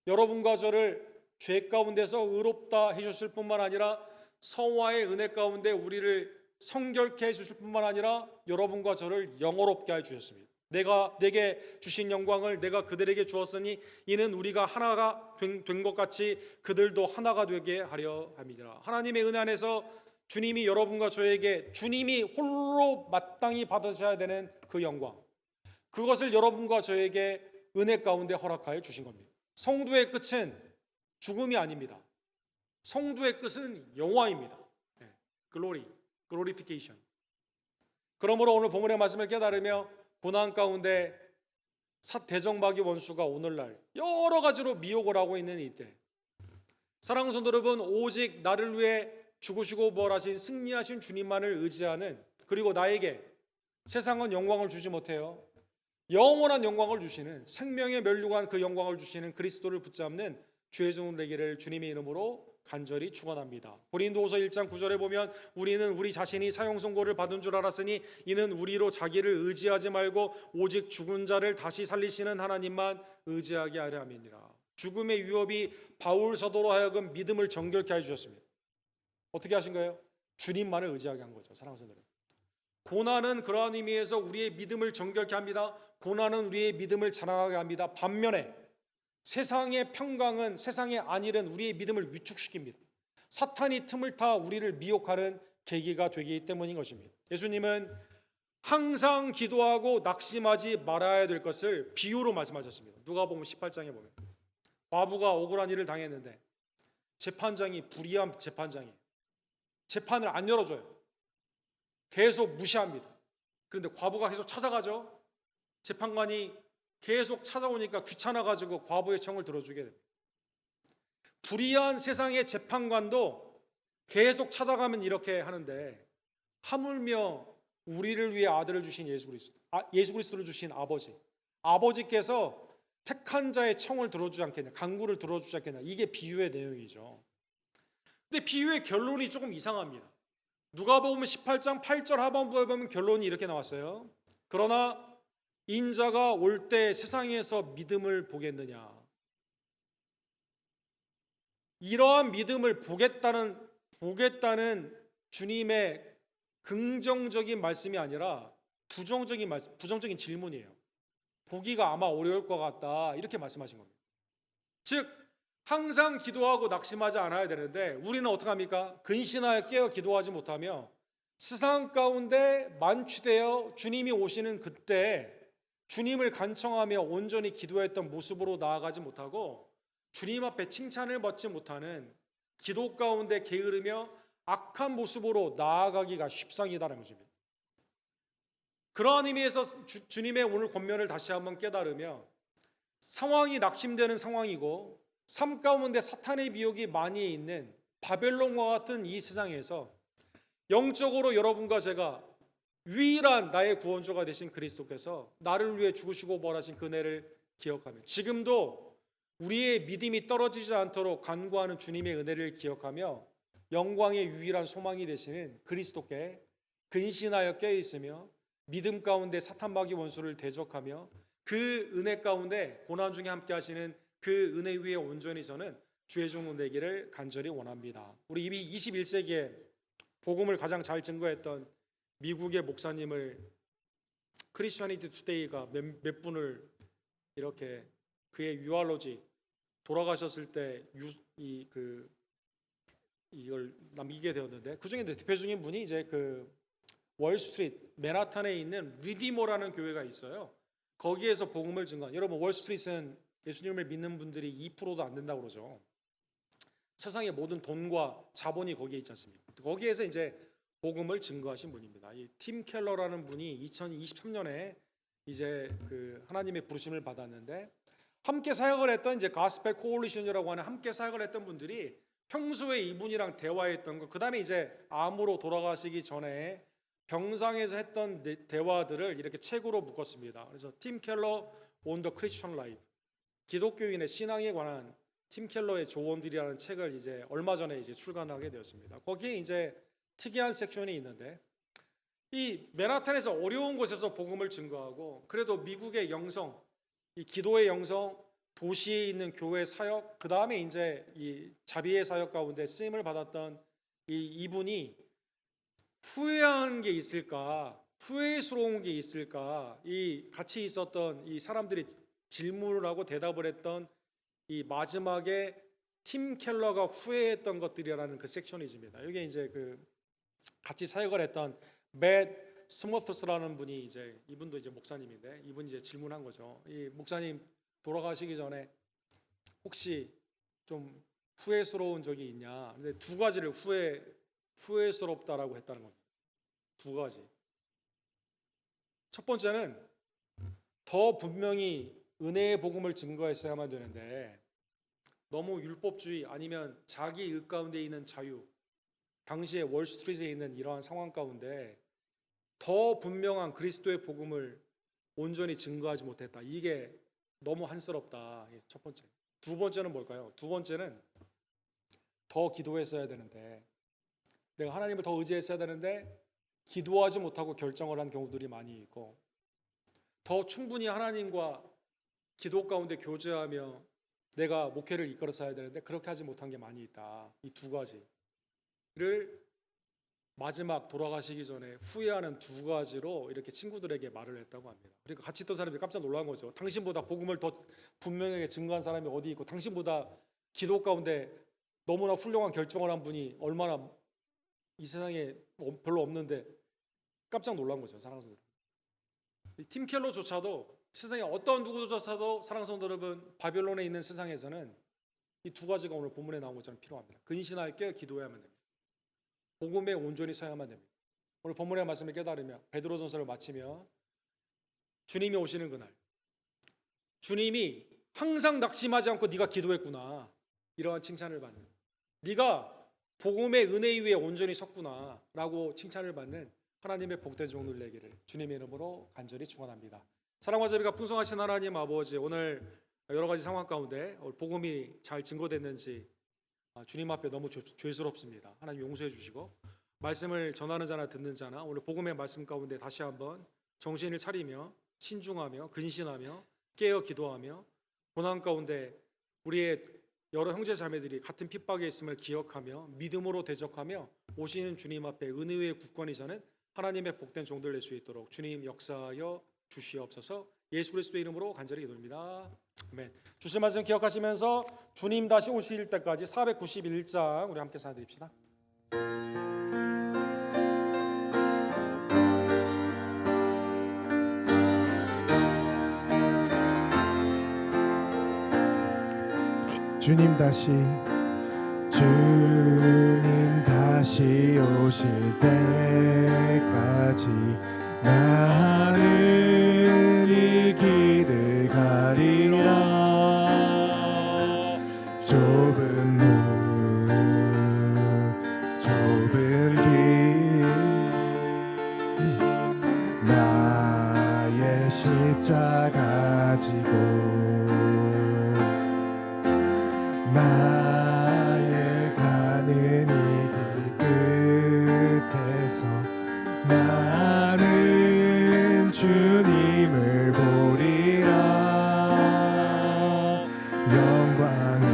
여러분과 저를 죄 가운데서 의롭다 해주실 뿐만 아니라 성화의 은혜 가운데 우리를 성결케 해주실 뿐만 아니라 여러분과 저를 영어롭게 해주셨습니다. 내게 주신 영광을 내가 그들에게 주었으니 이는 우리가 하나가 된 것 같이 그들도 하나가 되게 하려 함이니라. 하나님의 은혜 안에서 주님이 여러분과 저에게 주님이 홀로 마땅히 받으셔야 되는 그 영광, 그것을 여러분과 저에게 은혜 가운데 허락하여 주신 겁니다. 성도의 끝은 죽음이 아닙니다. 성도의 끝은 영화입니다. 글로리피케이션. 그러므로 오늘 본문의 말씀을 깨달으며 고난 가운데 대적마귀 원수가 오늘날 여러 가지로 미혹을 하고 있는 이때, 사랑하는 성도 여러분, 오직 나를 위해 죽으시고 부활하신 승리하신 주님만을 의지하는, 그리고 나에게 세상은 영광을 주지 못해요. 영원한 영광을 주시는, 생명의 면류관 그 영광을 주시는 그리스도를 붙잡는 주의 종들 되기를 주님의 이름으로 간절히 축원합니다. 고린도후서 1장 9절에 보면 우리는 우리 자신이 사형 선고를 받은 줄 알았으니 이는 우리로 자기를 의지하지 말고 오직 죽은 자를 다시 살리시는 하나님만 의지하게 하려 함이니라. 죽음의 위협이 바울 사도로 하여금 믿음을 정결케 해 주셨습니다. 어떻게 하신 거예요? 주님만을 의지하게 한 거죠. 사랑하는 성도들, 고난은 그러한 의미에서 우리의 믿음을 정결케 합니다. 고난은 우리의 믿음을 자랑하게 합니다. 반면에 세상의 평강은, 세상의 안일은 우리의 믿음을 위축시킵니다. 사탄이 틈을 타 우리를 미혹하는 계기가 되기 때문인 것입니다. 예수님은 항상 기도하고 낙심하지 말아야 될 것을 비유로 말씀하셨습니다. 누가복음 18장에 보면 과부가 억울한 일을 당했는데 재판장이 불의한 재판장이 재판을 안 열어줘요. 계속 무시합니다. 그런데 과부가 계속 찾아가죠. 재판관이 계속 찾아오니까 귀찮아가지고 과부의 청을 들어주게 됩니다. 불의한 세상의 재판관도 계속 찾아가면 이렇게 하는데 하물며 우리를 위해 아들을 주신 예수 그리스도를 주신 아버지께서 택한 자의 청을 들어주지 않겠냐, 간구를 들어주지 않겠냐, 이게 비유의 내용이죠. 근데 비유의 결론이 조금 이상합니다. 누가복음 18장 8절 하반부에 보면 결론이 이렇게 나왔어요. 그러나 인자가 올 때 세상에서 믿음을 보겠느냐. 이러한 믿음을 보겠다는 주님의 긍정적인 말씀이 아니라 부정적인 질문이에요. 보기가 아마 어려울 것 같다, 이렇게 말씀하신 겁니다. 즉 항상 기도하고 낙심하지 않아야 되는데 우리는 어떻게 합니까? 근신하여 깨어 기도하지 못하며 세상 가운데 만취되어 주님이 오시는 그때 주님을 간청하며 온전히 기도했던 모습으로 나아가지 못하고 주님 앞에 칭찬을 받지 못하는 기도 가운데 게으르며 악한 모습으로 나아가기가 쉽상이다라는 것입니다. 그러한 의미에서 주님의 오늘 권면을 다시 한번 깨달으며 상황이 낙심되는 상황이고 삶 가운데 사탄의 미혹이 많이 있는 바벨론과 같은 이 세상에서 영적으로 여러분과 제가 유일한 나의 구원주가 되신 그리스도께서 나를 위해 죽으시고 부활하신 그 은혜를 기억하며 지금도 우리의 믿음이 떨어지지 않도록 간구하는 주님의 은혜를 기억하며 영광의 유일한 소망이 되시는 그리스도께 근신하여 깨어있으며 믿음 가운데 사탄마귀 원수를 대적하며 그 은혜 가운데 고난 중에 함께 하시는 그 은혜 위에 온전히 서는 주의 종들 되기를 간절히 원합니다. 우리 이미 21세기에 복음을 가장 잘 증거했던 미국의 목사님을 크리스천이티 투데이가 몇 분을 이렇게 그의 유알로지 돌아가셨을 때 이걸 남기게 되었는데 그 중에 대표적인 분이 이제 그 월스트리트 맨하탄에 있는 리디모라는 교회가 있어요. 거기에서 복음을 증거한, 여러분 월스트리트는 예수님을 믿는 분들이 2%도 안 된다고 그러죠. 세상의 모든 돈과 자본이 거기에 있지 않습니까? 거기에서 이제 복음을 증거하신 분입니다. 이 팀 켈러라는 분이 2023년에 이제 그 하나님의 부르심을 받았는데 함께 사역을 했던 이제 가스펠 코올리션이라고 하는 함께 사역을 했던 분들이 평소에 이분이랑 대화했던 거, 그다음에 이제 암으로 돌아가시기 전에 병상에서 했던 대화들을 이렇게 책으로 묶었습니다. 그래서 팀 켈러 온 더 크리스천 라이프, 기독교인의 신앙에 관한 팀 켈러의 조언들이라는 책을 이제 얼마 전에 이제 출간하게 되었습니다. 거기에 이제 특이한 섹션이 있는데 이 맨하탄에서 어려운 곳에서 복음을 증거하고 그래도 미국의 영성, 이 기도의 영성, 도시에 있는 교회 사역, 그 다음에 이제 이 자비의 사역 가운데 쓰임을 받았던 이분이 후회한 게 있을까, 후회스러운 게 있을까, 이 같이 있었던 이 사람들이 질문을 하고 대답을 했던 이 마지막에 팀 켈러가 후회했던 것들이라는 그 섹션이 있습니다. 이게 이제 그 같이 사역을 했던 맷 스모터스라는 분이 이제 이분도 이제 목사님인데 이분이 이제 질문한 거죠. 이 목사님 돌아가시기 전에 혹시 좀 후회스러운 적이 있냐? 근데 두 가지를 후회스럽다라고 했다는 겁니다. 두 가지. 첫 번째는 더 분명히 은혜의 복음을 증거했어야만 되는데 너무 율법주의 아니면 자기 의 가운데 있는 자유, 당시에 월스트리트에 있는 이러한 상황 가운데 더 분명한 그리스도의 복음을 온전히 증거하지 못했다. 이게 너무 한스럽다. 첫 번째. 두 번째는 뭘까요? 두 번째는 더 기도했어야 되는데, 내가 하나님을 더 의지했어야 되는데 기도하지 못하고 결정을 한 경우들이 많이 있고, 더 충분히 하나님과 기도 가운데 교제하며 내가 목회를 이끌었어야 되는데 그렇게 하지 못한 게 많이 있다. 이 두 가지를 마지막 돌아가시기 전에 후회하는 두 가지로 이렇게 친구들에게 말을 했다고 합니다. 그러니까 같이 있던 사람들이 깜짝 놀란 거죠. 당신보다 복음을 더 분명하게 증거한 사람이 어디 있고, 당신보다 기도 가운데 너무나 훌륭한 결정을 한 분이 얼마나 이 세상에 별로 없는데 깜짝 놀란 거죠. 사랑하는 성도 여러분, 팀 켈러조차도 세상에 어떤 누구조차도 사랑하는 성도 여러분, 바벨론에 있는 세상에서는 이 두 가지가 오늘 본문에 나온 것처럼 필요합니다. 근신할 게 기도해야만 됩니다. 복음에 온전히 서야만 됩니다. 오늘 본문의 말씀을 깨달으며 베드로전서를 마치며 주님이 오시는 그날, 주님이 항상 낙심하지 않고 네가 기도했구나, 이러한 칭찬을 받는, 네가 복음의 은혜 위에 온전히 섰구나 라고 칭찬을 받는 하나님의 복된 종들 되기를 주님의 이름으로 간절히 축원합니다. 사랑과 자비가 풍성하신 하나님 아버지, 오늘 여러 가지 상황 가운데 복음이 잘 증거됐는지 주님 앞에 너무 죄스럽습니다. 하나님 용서해 주시고, 말씀을 전하는 자나 듣는 자나 오늘 복음의 말씀 가운데 다시 한번 정신을 차리며 신중하며 근신하며 깨어 기도하며 고난 가운데 우리의 여러 형제 자매들이 같은 핍박에 있음을 기억하며 믿음으로 대적하며 오시는 주님 앞에 은혜의 굳건히 서는 하나님의 복된 종들 될 수 있도록 주님 역사하여 주시옵소서. 예수 그리스도의 이름으로 간절히 기도합니다. 아멘. 주신 말씀 기억하시면서 주님 다시 오실 때까지 491장 우리 함께 사드립시다. 주님 다시 오실 때까지 나는 이 길을 가리라. 좁은 길 나의 십자가 지고 나의 가는 이 길 끝에서 나는 주님을 보리라. 영광의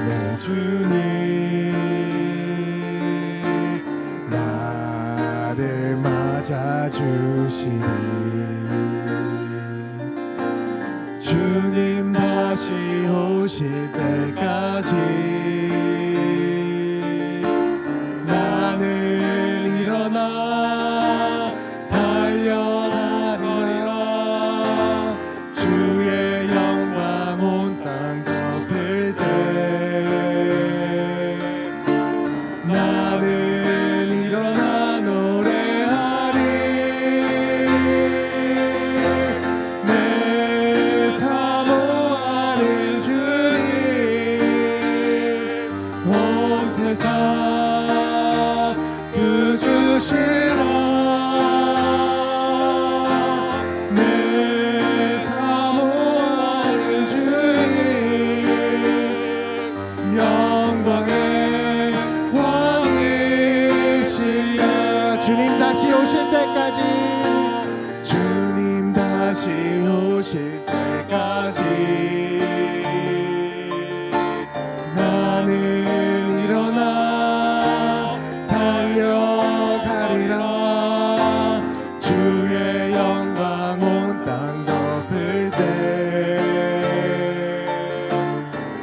내 주님 나를 맞아주시리. 주님 다시 오실 때까지 나는 일어나 달려나가리라. 주의 영광 온 땅 덮을 때 나는 일어나 노래하리. 내 사모하는 주님 온 세상 그 주시라. 내 사모하는 주님 영광의 왕이시라. 주님 다시 오실 때까지 주님 다시 오실 때까지 나는 일어나 달려가리라. 주의 영광 온 땅 덮을 때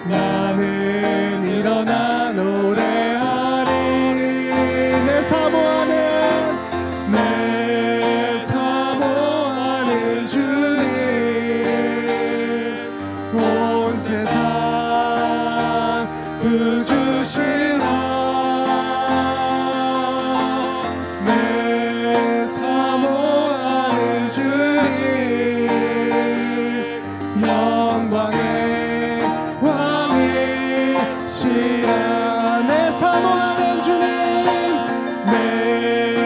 나는 일어나 노래하리. 내 사모하는 주님 온 세상 그 주시라. 내 사모하는 주님 영광의 왕이시라. 내 사모하는 주님 내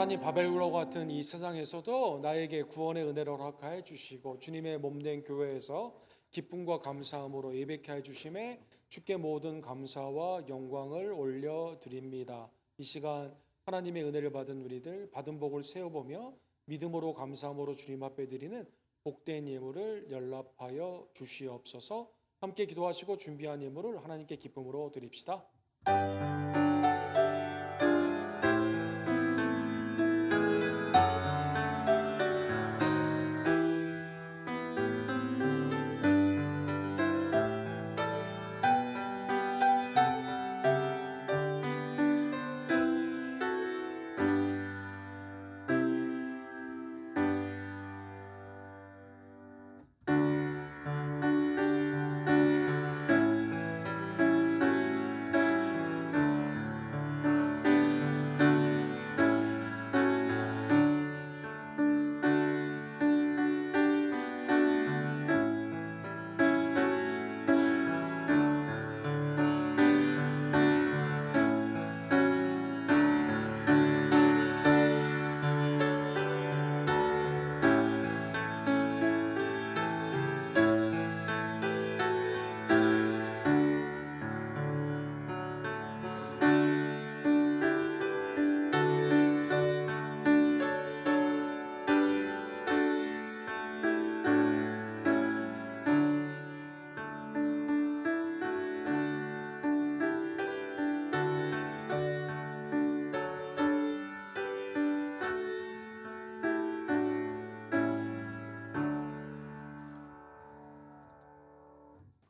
하나님 바벨론과 같은 이 세상에서도 나에게 구원의 은혜를 허락하여 주시고 주님의 몸된 교회에서 기쁨과 감사함으로 예배케 해 주심에 주께 모든 감사와 영광을 올려드립니다. 이 시간 하나님의 은혜를 받은 우리들 받은 복을 세어보며 믿음으로 감사함으로 주님 앞에 드리는 복된 예물을 연락하여 주시옵소서. 함께 기도하시고 준비한 예물을 하나님께 기쁨으로 드립시다.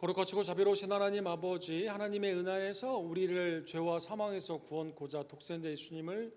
거룩하시고 자비로우신 하나님 아버지, 하나님의 은혜에서 우리를 죄와 사망에서 구원코자 독생자 예수님을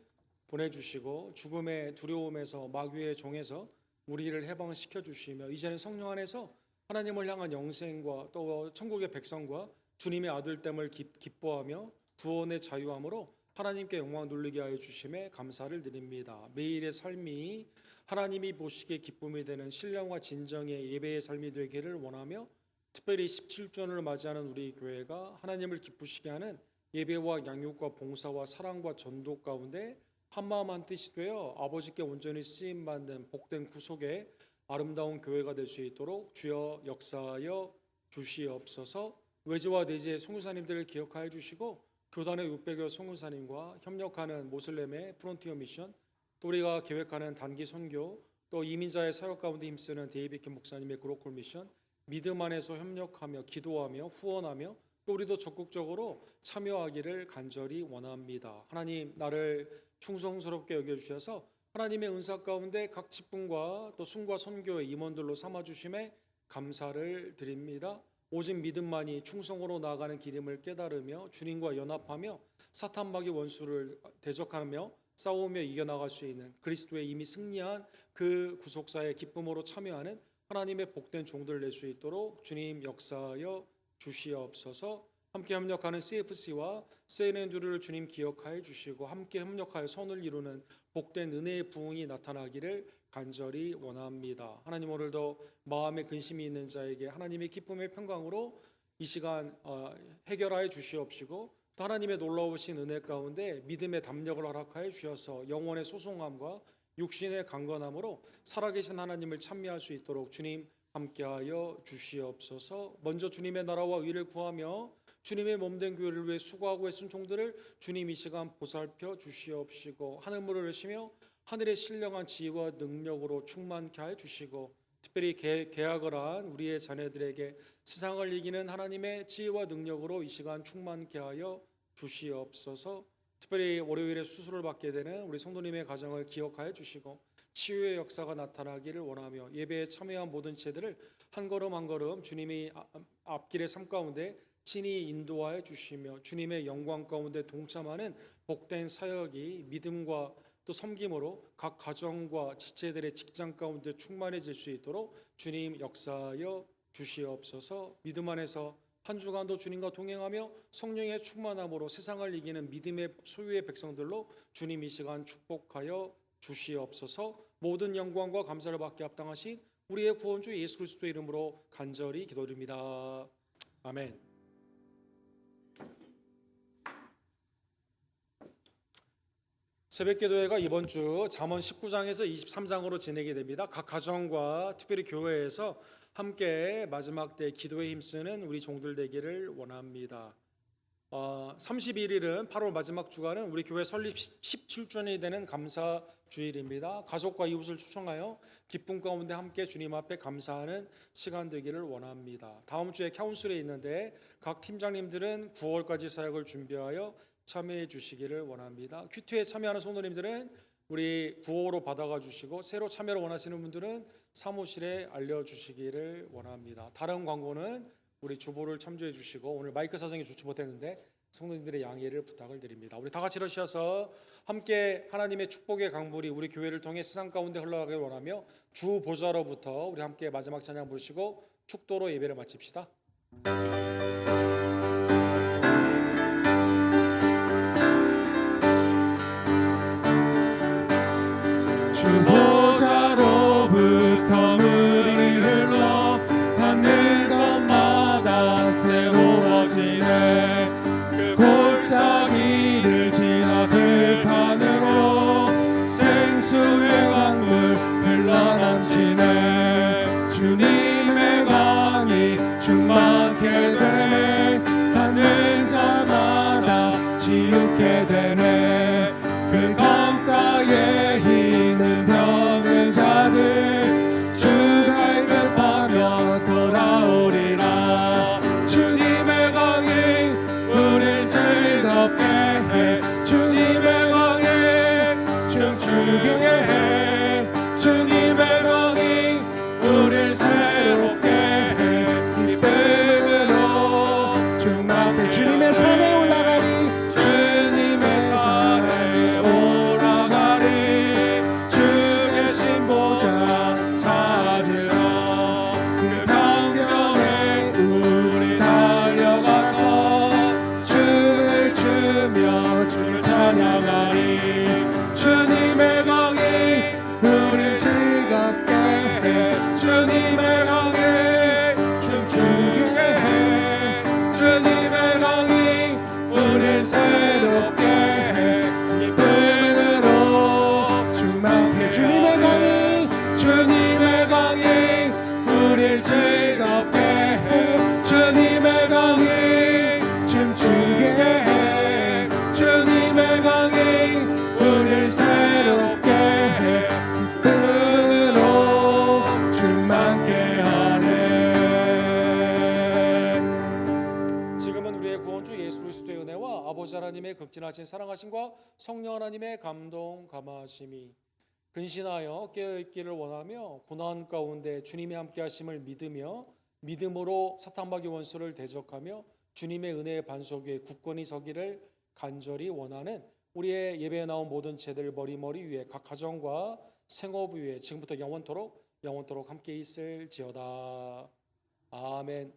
보내주시고 죽음의 두려움에서 마귀의 종에서 우리를 해방시켜 주시며 이제는 성령 안에서 하나님을 향한 영생과 또 천국의 백성과 주님의 아들됨을 기뻐하며 구원의 자유함으로 하나님께 영광 돌리게 하여 주심에 감사를 드립니다. 매일의 삶이 하나님이 보시기에 기쁨이 되는 신령과 진정의 예배의 삶이 되기를 원하며 특별히 17주년을 맞이하는 우리 교회가 하나님을 기쁘시게 하는 예배와 양육과 봉사와 사랑과 전도 가운데 한마음 한뜻이 되어 아버지께 온전히 쓰임받는 복된 구속의 아름다운 교회가 될 수 있도록 주여 역사하여 주시옵소서. 외지와 내지의 송유사님들을 기억하여 주시고 교단의 600여 송유사님과 협력하는 모슬렘의 프론티어 미션, 또 우리가 계획하는 단기 선교, 또 이민자의 사역 가운데 힘쓰는 데이비킴 목사님의 그로콜 미션, 믿음 안에서 협력하며 기도하며 후원하며 또 우리도 적극적으로 참여하기를 간절히 원합니다. 하나님, 나를 충성스럽게 여겨주셔서 하나님의 은사 가운데 각 직분과 또 순과 선교의 임원들로 삼아주심에 감사를 드립니다. 오직 믿음만이 충성으로 나아가는 길임을 깨달으며 주님과 연합하며 사탄마귀 원수를 대적하며 싸우며 이겨나갈 수 있는 그리스도의 이미 승리한 그 구속사의 기쁨으로 참여하는 하나님의 복된 종들 낼 수 있도록 주님 역사하여 주시옵소서. 함께 협력하는 CFC와 CNN들을 주님 기억하여 주시고 함께 협력하여 선을 이루는 복된 은혜의 부흥이 나타나기를 간절히 원합니다. 하나님, 오늘도 마음에 근심이 있는 자에게 하나님의 기쁨의 평강으로 이 시간 해결하여 주시옵시고 또 하나님의 놀라우신 은혜 가운데 믿음의 담력을 허락하여 주셔서 영혼의 소송함과 육신의 강건함으로 살아계신 하나님을 찬미할 수 있도록 주님 함께하여 주시옵소서. 먼저 주님의 나라와 의를 구하며 주님의 몸된 교회를 위해 수고하고 애쓴 종들을 주님 이 시간 보살펴 주시옵시고 하늘문을 여시며 하늘의 신령한 지혜와 능력으로 충만케 하여 주시고 특별히 계약을 한 우리의 자녀들에게 세상을 이기는 하나님의 지혜와 능력으로 이 시간 충만케 하여 주시옵소서. 특별히 월요일에 수술을 받게 되는 우리 성도님의 가정을 기억하여 주시고 치유의 역사가 나타나기를 원하며 예배에 참여한 모든 지체들을 한 걸음 한 걸음 주님이 앞길의 삶 가운데 친히 인도하여 주시며 주님의 영광 가운데 동참하는 복된 사역이 믿음과 또 섬김으로 각 가정과 지체들의 직장 가운데 충만해질 수 있도록 주님 역사하여 주시옵소서. 믿음 안에서 한 주간도 주님과 동행하며 성령의 충만함으로 세상을 이기는 믿음의 소유의 백성들로 주님 이 시간 축복하여 주시옵소서. 모든 영광과 감사를 받게 합당하신 우리의 구원주 예수 그리스도의 이름으로 간절히 기도드립니다. 아멘. 새벽기도회가 이번 주 잠언 19장에서 23장으로 진행이 됩니다. 각 가정과 특별히 교회에서 함께 마지막 때 기도에 힘쓰는 우리 종들 되기를 원합니다. 31일은 8월 마지막 주간은 우리 교회 설립 17주년이 되는 감사 주일입니다. 가족과 이웃을 초청하여 기쁨 가운데 함께 주님 앞에 감사하는 시간 되기를 원합니다. 다음 주에 카운슬에 있는데 각 팀장님들은 9월까지 사역을 준비하여 참여해 주시기를 원합니다. 큐티에 참여하는 성도님들은 우리 구호로 받아가 주시고 새로 참여를 원하시는 분들은 사무실에 알려주시기를 원합니다. 다른 광고는 우리 주보를 참조해 주시고 오늘 마이크 사정이 좋지 못했는데 성도님들의 양해를 부탁을 드립니다. 우리 다 같이 일어서셔서 함께 하나님의 축복의 강물이 우리 교회를 통해 세상 가운데 흘러가길 원하며 주 보좌로부터 우리 함께 마지막 찬양 부르시고 축도로 예배를 마칩시다. 주 보좌로부터 물이 흘러 닿는 곳마다 새로워지네. 그 골짜기를 지나 들판으로 생수의 강물 흘러넘치네. 주님의 강이 충만케 되네. 닿는 자마다 지우게 되네. 그 강가에 있는 병든 자들 주 갈급하며 돌아오리라. 주님의 강이 우릴 즐겁게 해. 주님의 강이 춤추게 해. 주님의 강이 우릴 새롭게 해. 기쁨으로 충만케 주님의 산에 올라가리. 주님의 산에 올라가리. 주 계신 보좌 찾으러 그 강변에 우리 달려가서 춤을 추며 주를 찬양하리. 주님의 강이 우릴 즐겁게 해. 주님의 강이 춤추게 해. 주님의 강이 우릴 새롭게 해. 기쁨으로 충만케 주님의 강이 주님의 강이 우릴 즐겁게 해. 주님의 강이 춤추게 해. 주님의 강이 우릴 새롭게 해. 기쁨으로 충만케 하네. 지금은 우리의 구원주 예수 그리스도의 은혜와 아버지 하나님의 극진하신 사랑하심과 성령 하나님의 감동 감화하심이 근신하여 깨어있기를 원하며 고난 가운데 주님의 함께하심을 믿으며 믿음으로 사탄마귀 원수를 대적하며 주님의 은혜의 반석 위에 굳건히 서기를 간절히 원하는 우리의 예배에 나온 모든 죄들 머리머리 위에 각 가정과 생업 위에 지금부터 영원토록 함께 있을지어다. 아멘.